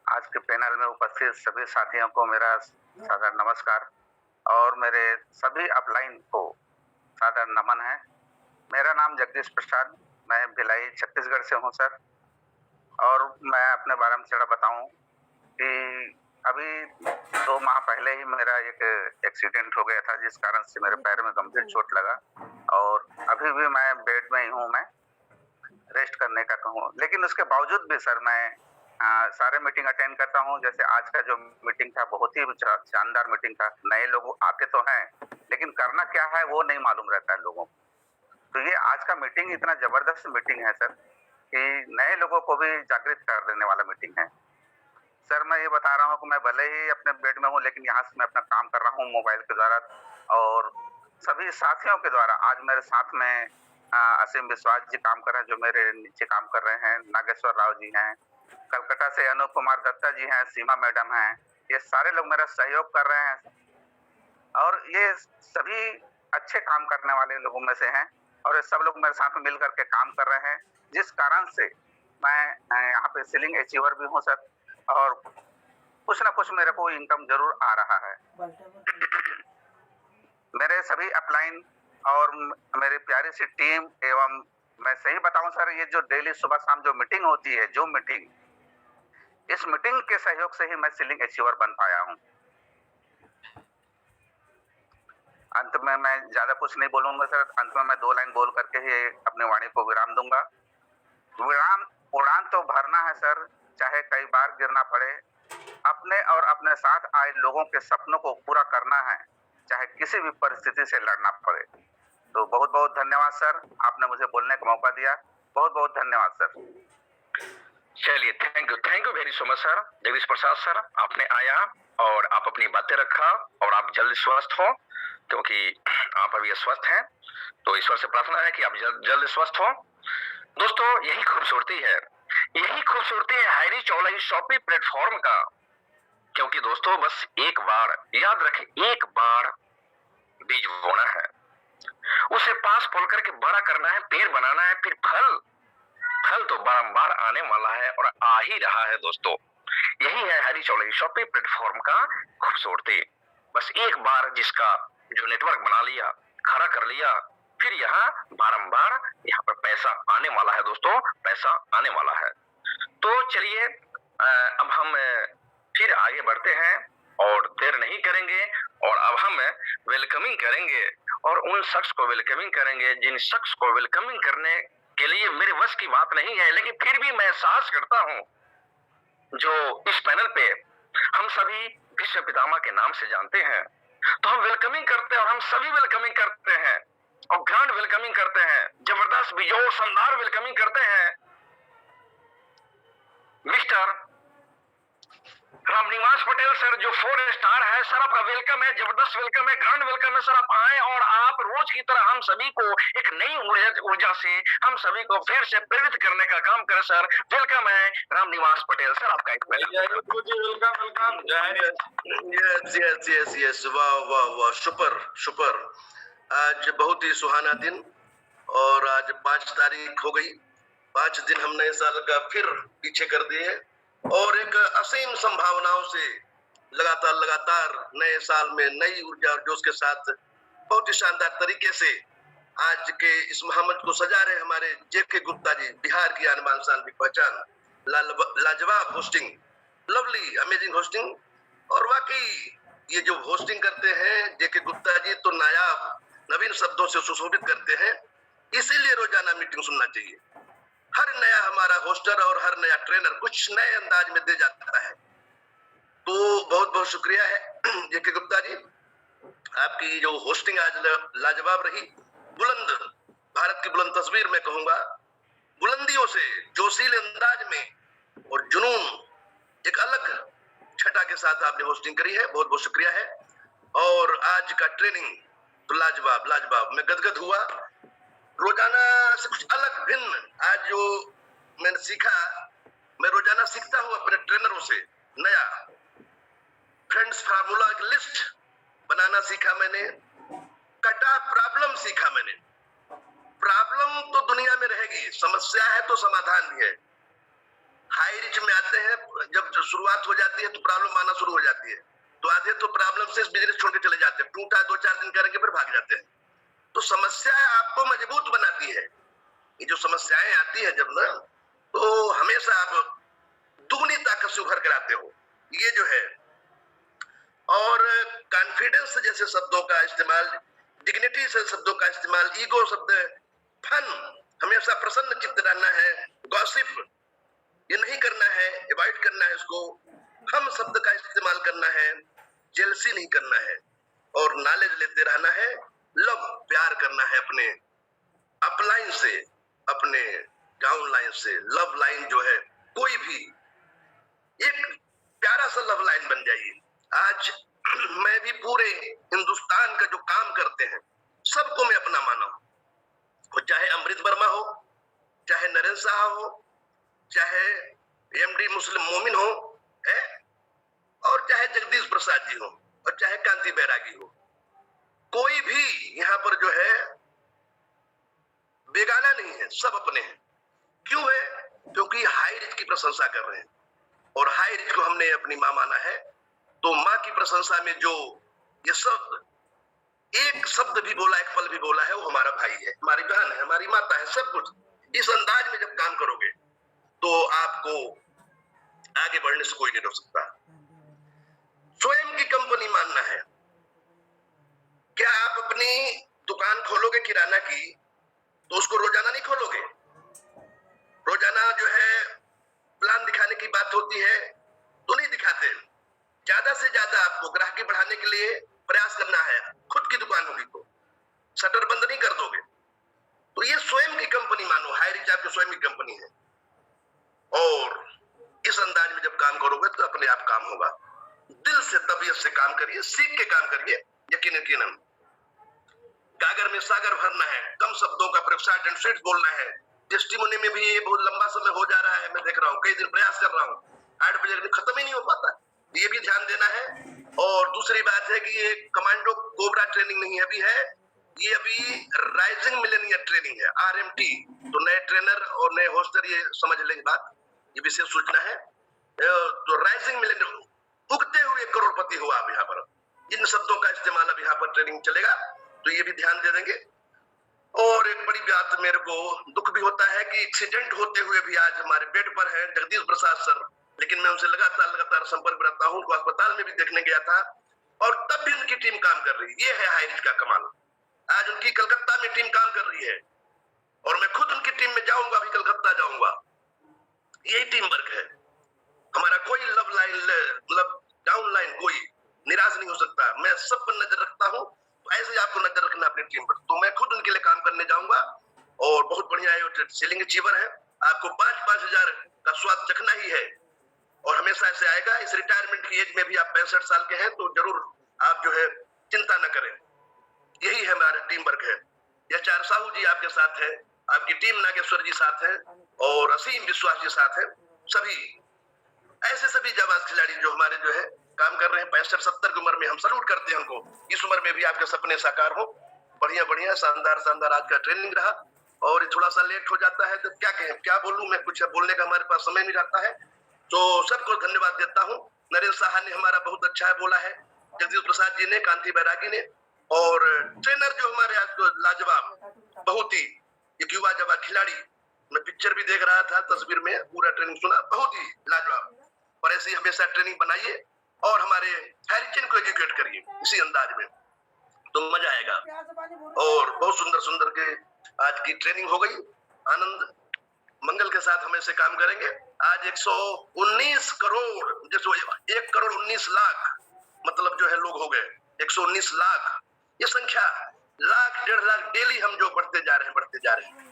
F: आज के पैनल में उपस्थित सभी साथियों को मेरा सादर नमस्कार और मेरे सभी अपलाइन को सादर नमन है। मेरा नाम जगदीश प्रसाद, मैं भिलाई छत्तीसगढ़ से हूँ सर। और मैं अपने बारे में थोड़ा बताऊं कि अभी 2 माह पहले ही मेरा एक एक्सीडेंट हो गया था, जिस कारण से मेरे पैर में गंभीर चोट लगा और अभी भी मैं बेड में ही हूँ, मैं रेस्ट करने का कहूँ। लेकिन उसके बावजूद भी सर मैं सारे मीटिंग अटेंड करता हूँ। जैसे आज का जो मीटिंग था बहुत ही शानदार मीटिंग था। नए लोग आते तो हैं लेकिन करना क्या है वो नहीं मालूम रहता है लोगों को। तो ये आज का मीटिंग इतना जबरदस्त मीटिंग है सर कि नए लोगों को भी जागृत कर देने वाला मीटिंग है सर। मैं ये बता रहा हूँ कि मैं भले ही अपने बेड में हूँ लेकिन यहाँ से मैं अपना काम कर रहा हूँ मोबाइल के द्वारा, और सभी साथियों के द्वारा। आज मेरे साथ में असीम विश्वास जी काम कर रहे हैं, जो मेरे नीचे काम कर रहे हैं। नागेश्वर राव जी हैं, कलकत्ता से अनूप कुमार दत्ता जी हैं, सीमा मैडम हैं। ये सारे लोग मेरा सहयोग कर रहे हैं और ये सभी अच्छे काम करने वाले लोगों में से हैं और ये सब लोग मेरे साथ में मिल करके काम कर रहे हैं, जिस कारण से मैं यहाँ पे सीलिंग अचीवर भी हूँ सर। और कुछ ना कुछ मेरे को इनकम जरूर आ रहा है। मेरे सभी अपलाइन और मेरी प्यारी सी टीम, एवं मैं सही बताऊं सर, ये जो डेली सुबह शाम जो मीटिंग होती है, जो मीटिंग, इस मीटिंग के सहयोग से ही मैं सीलिंग अचीवर बन पाया हूं। अंत में मैं ज्यादा कुछ नहीं बोलूंगा सर। अंत में मैं 2 लाइन बोल करके ही अपनी वाणी को विराम दूंगा। उड़ान तो भरना है सर, चाहे कई बार गिरना पड़े। अपने और अपने साथ आए लोगों के सपनों को पूरा करना है, चाहे किसी भी परिस्थिति से लड़ना पड़े। तो बहुत बहुत धन्यवाद सर, आपने मुझे बोलने का मौका दिया। बहुत बहुत धन्यवाद सर।
A: चलिए, thank you very so much sir. Jagdish Prasad sir, आपने आया और आप अपनी बातें रखा और आप जल्द स्वस्थ हो, क्योंकि आप अभी अस्वस्थ हैं। तो ईश्वर से प्रार्थना है कि आप जल्द स्वस्थ हो। दोस्तों, यही खूबसूरती है, यही खूबसूरती है high rich online shopping platform का, क्योंकि दोस्तों बस एक बार याद रखें, एक बार बीज बोना है, उसे पास खोल करके बड़ा करना है, पेड़ बनाना है, फिर फल तो बारंबार आने वाला है और आ ही रहा है दोस्तों। यही है हरी चौलाई शॉपी प्लेटफॉर्म का खूबसूरती। बस एक बार जिसका जो नेटवर्क बना लिया, खड़ा कर लिया, फिर यहाँ बारंबार यहाँ पर पैसा आने वाला है दोस्तों, पैसा आने वाला है। तो चलिए अब हम फिर आगे बढ़ते हैं और देर नहीं करेंगे, और अब हम वेलकमिंग करेंगे और उन शख्स को वेलकमिंग करेंगे जिन शख्स को वेलकमिंग करने के लिए मेरे वश की बात नहीं है, लेकिन फिर भी मैं साहस करता हूं, जो इस पैनल पे हम सभी विश्व पितामह के नाम से जानते हैं, तो हम वेलकमिंग करते हैं और हम सभी वेलकमिंग करते हैं और ग्रैंड वेलकमिंग करते हैं, जबरदस्त बिजोर शानदार वेलकमिंग करते हैं मिस्टर रामनिवास पटेल सर, जो 4 स्टार है। सर आपका वेलकम है, जबरदस्त वेलकम है, ग्रैंड वेलकम है। सर आप आए और आप रोज की तरह हम सभी को एक नई ऊर्जा से हम सभी को फिर से प्रेरित करने का काम करें। सर वेलकम है रामनिवास पटेल सर, आपका एक
D: यस, वाह वाह वाह, सुपर। आज बहुत ही सुहाना दिन, और आज 5 तारीख हो गई। 5 दिन हम नए साल का फिर पीछे कर दिए, और एक असीम संभावनाओं से लगातार नए साल में नई ऊर्जा और जोश के साथ बहुत ही शानदार तरीके से आज के इस मोहम्मद को सजा रहे हमारे जेके गुप्ता जी, बिहार की आन बान शान की पहचान, लाजवाब होस्टिंग, लवली अमेजिंग होस्टिंग। और वाकई ये जो होस्टिंग करते हैं जेके गुप्ता जी, तो नायाब नवीन शब्दों से सुशोभित करते हैं, इसीलिए रोजाना मीटिंग सुनना चाहिए। हर नया हमारा होस्टर और हर नया ट्रेनर कुछ नए अंदाज में दे जाता है। तो बहुत बहुत शुक्रिया है जेके गुप्ता जी, आपकी जो होस्टिंग आज लाजवाब रही। बुलंद, भारत की बुलंद तस्वीर में कहूंगा, बुलंदियों से जोशीले अंदाज में और जुनून एक अलग छटा के साथ आपने होस्टिंग करी है, बहुत बहुत शुक्रिया है। और आज का ट्रेनिंग तो लाजवाब, मैं गदगद हुआ। रोजाना से कुछ अलग भिन्न आज जो मैंने सीखा, मैं रोजाना सीखता हूँ अपने ट्रेनरों से नया। फ्रेंड्स फार्मूला की लिस्ट बनाना सीखा मैंने, कट ऑफ प्रॉब्लम सीखा मैंने। प्रॉब्लम तो दुनिया में रहेगी, समस्या है तो समाधान भी है। हाई रिच में आते हैं, जब शुरुआत हो जाती है तो प्रॉब्लम आना शुरू हो जाती है, तो आधे तो प्रॉब्लम से इस बिजनेस छोड़ के चले जाते हैं, टूटा 2-4 दिन करेंगे फिर भाग जाते हैं। तो समस्या आपको मजबूत बनाती है। ये जो समस्याएं आती है जब ना, तो हमेशा आप दुगनी ताकत से उभर कर आते हो, ये जो है। और कॉन्फिडेंस जैसे शब्दों का इस्तेमाल, डिग्निटी से शब्दों का इस्तेमाल, ईगो शब्द, फन, हमेशा प्रसन्न चित्त रहना है, गॉसिप ये नहीं करना है, अवॉइड करना है इसको, हम शब्द का इस्तेमाल करना है, जेलसी नहीं करना है, और नॉलेज लेते रहना है, लव प्यार करना है अपने अपलाइन से, अपने डाउन लाइन से। लव लाइन जो है, कोई भी एक प्यारा सा लव लाइन बन जाइए। आज मैं भी पूरे हिंदुस्तान का जो काम करते हैं सबको मैं अपना माना हूं, चाहे अमृत वर्मा हो, चाहे नरेंद्र शाह हो, चाहे एमडी मुस्लिम मोमिन हो, और चाहे जगदीश प्रसाद जी हो, और चाहे कांति बैरागी हो। कोई भी यहाँ पर जो है बेगाना नहीं है, सब अपने हैं। क्यों है? क्योंकि हाई रिच की प्रशंसा कर रहे हैं, और हाई रिच को हमने अपनी माँ माना है। तो माँ की प्रशंसा में जो ये शब्द, एक शब्द भी बोला, एक पल भी बोला है, वो हमारा भाई है, हमारी बहन है, हमारी माता है, सब कुछ। इस अंदाज में जब काम करोगे तो आपको आगे बढ़ने से कोई नहीं रोक सकता। स्वयं की कंपनी मानना है। क्या आप अपनी दुकान खोलोगे किराना की, तो उसको रोजाना नहीं खोलोगे। रोजाना जो है प्लान दिखाने की बात होती है तो नहीं दिखाते। ज्यादा से ज्यादा आपको ग्राहकी बढ़ाने के लिए प्रयास करना है। खुद की दुकान होगी तो शटर बंद नहीं कर दोगे। तो ये स्वयं की कंपनी मानो, हाई रिच आपकी स्वयं की कंपनी है। और इस अंदाज में जब काम करोगे तो अपने आप काम होगा। दिल से, तबीयत से काम करिए, सीख के काम करिए। यकीनन गागर में सागर भरना है, कम शब्दों का प्रयोग, शॉर्ट एंड स्वीट बोलना है। टेस्टिमोनी में भी ये बहुत लंबा समय हो जा रहा है, मैं देख रहा हूँ, कई दिन प्रयास कर रहा हूँ, 8 बजे खत्म ही नहीं हो पाता। ये भी ध्यान देना है। और दूसरी बात है कि ये कमांडो कोबरा ट्रेनिंग नहीं अभी है, ये अभी राइजिंग मिलेनियर ट्रेनिंग है, RMT। तो नए ट्रेनर और नए होस्टर ये समझ लेंगे बात, ये विशेष सूचना है। तो राइजिंग मिलेनियर, उगते हुए करोड़पति हुआ अब यहाँ पर, इन शब्दों का इस्तेमाल अब यहाँ पर ट्रेनिंग चलेगा, तो ये भी ध्यान दे देंगे। और एक बड़ी बात मेरे को दुख भी होता है कि एक्सीडेंट होते हुए भी आज हमारे बेड पर है जगदीश प्रसाद सर, लेकिन मैं उनसे लगातार संपर्क में रहता हूँ, उनको अस्पताल में भी देखने गया था और तब भी उनकी टीम काम कर रही है। ये है हाईरिच का कमाल। आज उनकी कलकत्ता में टीम काम कर रही है और मैं खुद उनकी टीम में जाऊंगा, अभी कलकत्ता जाऊंगा। यही टीम वर्क है हमारा। कोई लव लाइन मतलब डाउन लाइन कोई निराश नहीं हो सकता। मैं सब पर नजर रखता हूँ, ऐसे ही आपको नजर रखना अपनी टीम पर। तो मैं खुद उनके लिए काम करने जाऊंगा और बहुत बढ़िया सेलिंग अचीवर है। आपको 5-5 हजार का स्वाद चखना ही है और हमेशा ऐसे आएगा। इस रिटायरमेंट की एज में भी आप 65 साल के हैं तो जरूर आप जो है चिंता न करें। यही है हमारा टीम वर्क है। HR साहू जी आपके साथ है, आपकी टीम नागेश्वर जी साथ है और असीम विश्वास जी साथ है। सभी ऐसे सभी जाबाज खिलाड़ी जो हमारे जो है काम कर रहे हैं 65-70 की उम्र में, हम सलूट करते हैं उनको। इस उम्र में भी आपके सपने साकार हो। बढ़िया शानदार आज का ट्रेनिंग रहा और थोड़ा सा लेट हो जाता है तो क्या कहें, क्या बोलूं मैं, कुछ बोलने का हमारे पास समय नहीं रहता है। तो सबको धन्यवाद देता हूँ। नरेंद्र साहा ने हमारा बहुत अच्छा बोला है, जगदीश प्रसाद जी ने, कांति बैरागी ने, और ट्रेनर जो हमारे आज को लाजवाब, बहुत ही एक युवा जवाब खिलाड़ी। मैं पिक्चर भी देख रहा था, तस्वीर में पूरा ट्रेनिंग सुना, बहुत ही लाजवाब। और ऐसी हमेशा ट्रेनिंग बनाइए और हमारे हैरिचन को एजुकेट करिए इसी अंदाज में, तो मजा आएगा। और बहुत सुंदर के आज की ट्रेनिंग हो गई। आनंद मंगल के साथ हम ऐसे काम करेंगे। आज 119 करोड़, जैसे 1 करोड़ 19 लाख मतलब जो है लोग हो गए, 119 लाख, ये संख्या लाख 1.5 लाख डेली हम जो बढ़ते जा रहे हैं।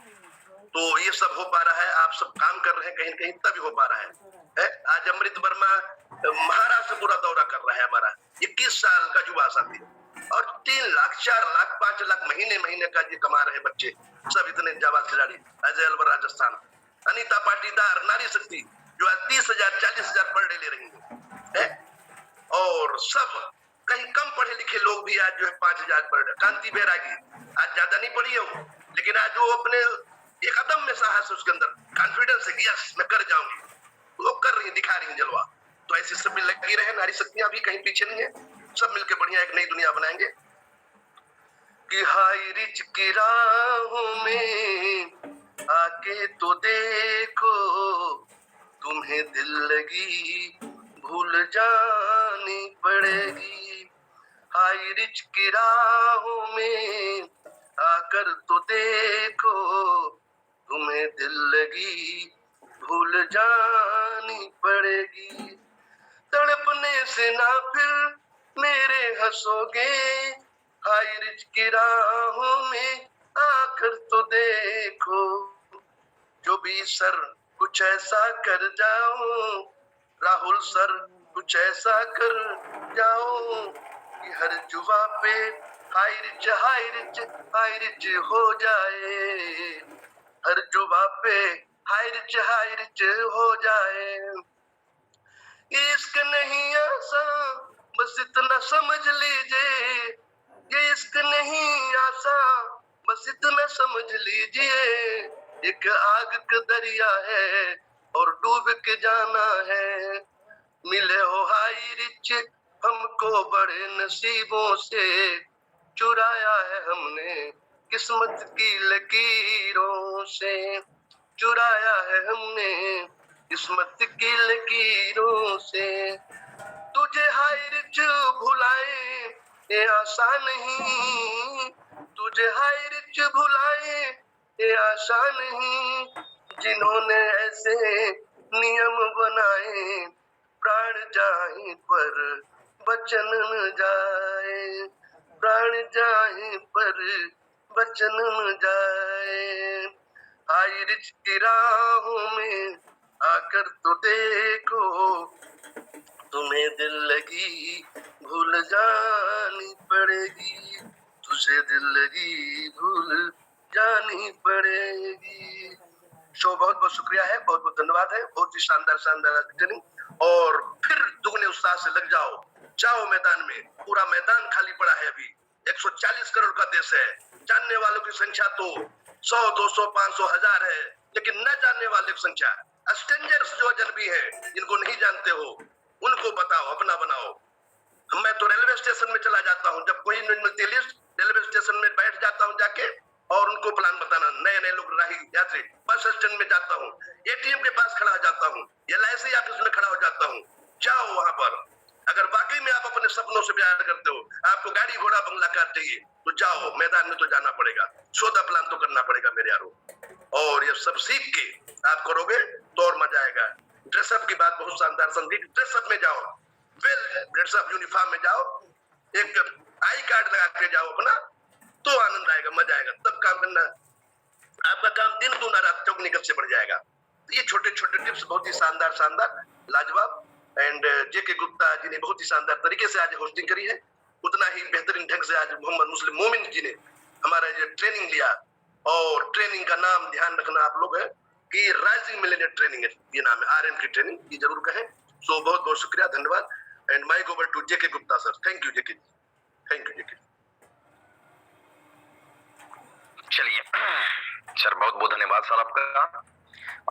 D: तो ये सब हो पा रहा है, आप सब काम कर रहे हैं कहीं कहीं, तभी हो पा रहा है। आज अमृत वर्मा महाराष्ट्र पूरा दौरा कर रहा है हमारा, 21 साल का युवा साथी, और 3 लाख 4 लाख 5 लाख महीने का ये कमा रहे बच्चे, सब इतने जाबाज खिलाड़ी। अजय अलवर राजस्थान, अनीता पाटीदार नारी शक्ति जो आज 30,000 40,000 पर डे ले रही है। और सब कहीं कम पढ़े लिखे लोग भी आज जो है 5,000 पर डे। कांति बैरागी आज ज्यादा नहीं पढ़ी है वो, लेकिन आज वो अपने एक कदम में साहस, उसके अंदर कॉन्फिडेंस है कि यस मैं कर जाऊंगी, वो कर रही है, दिखा रही है जलवा। तो ऐसी सब लगी रहे, नारी शक्तियां भी कहीं पीछे नहीं है, सब मिलके बढ़िया एक नई दुनिया बनाएंगे। कि हाई रिच की राहों में आके तो देखो, तुम्हें दिल लगी भूल जानी पड़ेगी। हाई रिच की राहों में आकर तो देखो, तुम्हें दिल लगी भूल जानी पड़ेगी। तड़पने से ना फिर मेरे हंसोगे, हाई रिच की राहों में आकर तो देखो। जो भी सर कुछ ऐसा कर जाओ, राहुल सर कुछ ऐसा कर जाओ कि हर जुबा पे हाई रिच हो जाए, हर जुबा पे हाई रिच हो जाए। ये इश्क नहीं आसान, बस इतना समझ लीजिए, ये इश्क नहीं आसान, बस इतना समझ लीजिए। एक आग का दरिया है और डूब के जाना है। मिले हो हाई रिच हमको बड़े नसीबों से, चुराया है हमने किस्मत की लकीरों से, चुराया है हमने किस्मत की लकीरों से। तुझे हाई रिच भुलाए ये आसान नहीं, तुझे हाई रिच भुलाए ये आसान नहीं। जिन्होंने ऐसे नियम बनाए, प्राण जाए पर बचन न जाए, प्राण जाए पर बचन न जाए। हाई रिच की राहों में आकर तो देखो, तुम्हें दिल लगी भूल जानी पड़ेगी, तुझे दिल लगी भूल जानी पड़ेगी। सो बहुत बहुत शुक्रिया है, बहुत बहुत धन्यवाद है। बहुत ही शानदार शानदार ट्रेनिंग और फिर दुगने उत्साह से लग जाओ मैदान में। पूरा मैदान खाली पड़ा है अभी। 140 करोड़ का देश है। जानने वालों की संख्या तो 100, 200, 500, 1000 है, लेकिन न जानने वाले की संख्या स्ट्रेंजर्स जो अजनबी है, जिनको नहीं जानते हो, उनको बताओ, अपना बनाओ। मैं तो रेलवे स्टेशन में चला जाता हूँ, जब कोई नहीं मिलती लिस्ट, रेलवे स्टेशन में बैठ जाता हूँ जाके और उनको प्लान बताना। नए नए लोग राही यात्री, बस स्टैंड में जाता हूँ, एटीएम के पास खड़ा हो जाता हूँ, LIC ऑफिस में खड़ा हो जाता हूँ। जाओ वहां पर। अगर वाकई में आप अपने सपनों से प्यार करते हो, आपको गाड़ी घोड़ा बंगला कार चाहिए, तो जाओ मैदान में, तो जाना पड़ेगा। सौदा प्लान तो करना पड़ेगा मेरे यारों। और ये सब सीख के आप करोगे तो और मजा आएगा। ड्रेसअप की बात बहुत शानदार समझी। ड्रेसअप में जाओ, वेल ड्रेसअप यूनिफॉर्म में जाओ, एक आई कार्ड लगा के जाओ अपना, तो आनंद आएगा, मजा आएगा। तब काम करना, आपका काम दिन दूना रात चौगुनी कब से बढ़ जाएगा। ये छोटे छोटे टिप्स बहुत ही शानदार शानदार लाजवाब। एंड जेके गुप्ता जी ने बहुत ही शानदार तरीके से आज होस्टिंग करी है। उतना ही बेहतरीन ढंग से आज मोहम्मद मुस्लिम मोमिन जी ने हमारा ये ट्रेनिंग लिया। और ट्रेनिंग का नाम ध्यान रखना आप लोग है कि राइजिंग मिलेनियर ट्रेनिंग है, ये नाम है, RM की ट्रेनिंग, ये जरूर कहें। सो बहुत बहुत शुक्रिया, धन्यवाद। And mic over to JK Gupta sir. Thank you JK, thank you JK.
A: चलिए सर, बहुत बहुत धन्यवाद सर आपका।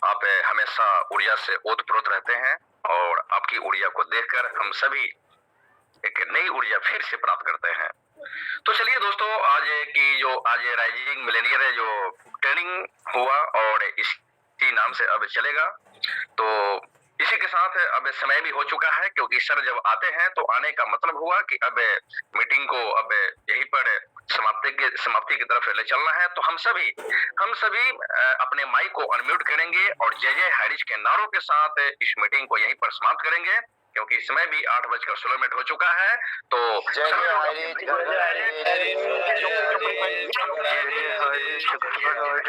A: आप हमेशा ऊर्जा से ओतप्रोत रहते हैं और आपकी ऊर्जा को देखकर हम सभी एक नई ऊर्जा फिर से प्राप्त करते हैं। तो चलिए दोस्तों, आज राइजिंग मिलेनियर जो ट्रेनिंग हुआ और इसी नाम से अब चलेगा, तो इसी के साथ अब समय भी हो चुका है, क्योंकि सर जब आते हैं तो आने का मतलब हुआ कि अब मीटिंग को अब यहीं पर समाप्ति की तरफ ले चलना है। तो हम सभी अपने माइक को अनम्यूट करेंगे और जय जय हाइरिच के नारों के साथ इस मीटिंग को यहीं पर समाप्त करेंगे, क्योंकि समय भी 8:16 हो चुका है। तो जय जय हाइरिच, जय जय
G: वीडियो को जरूर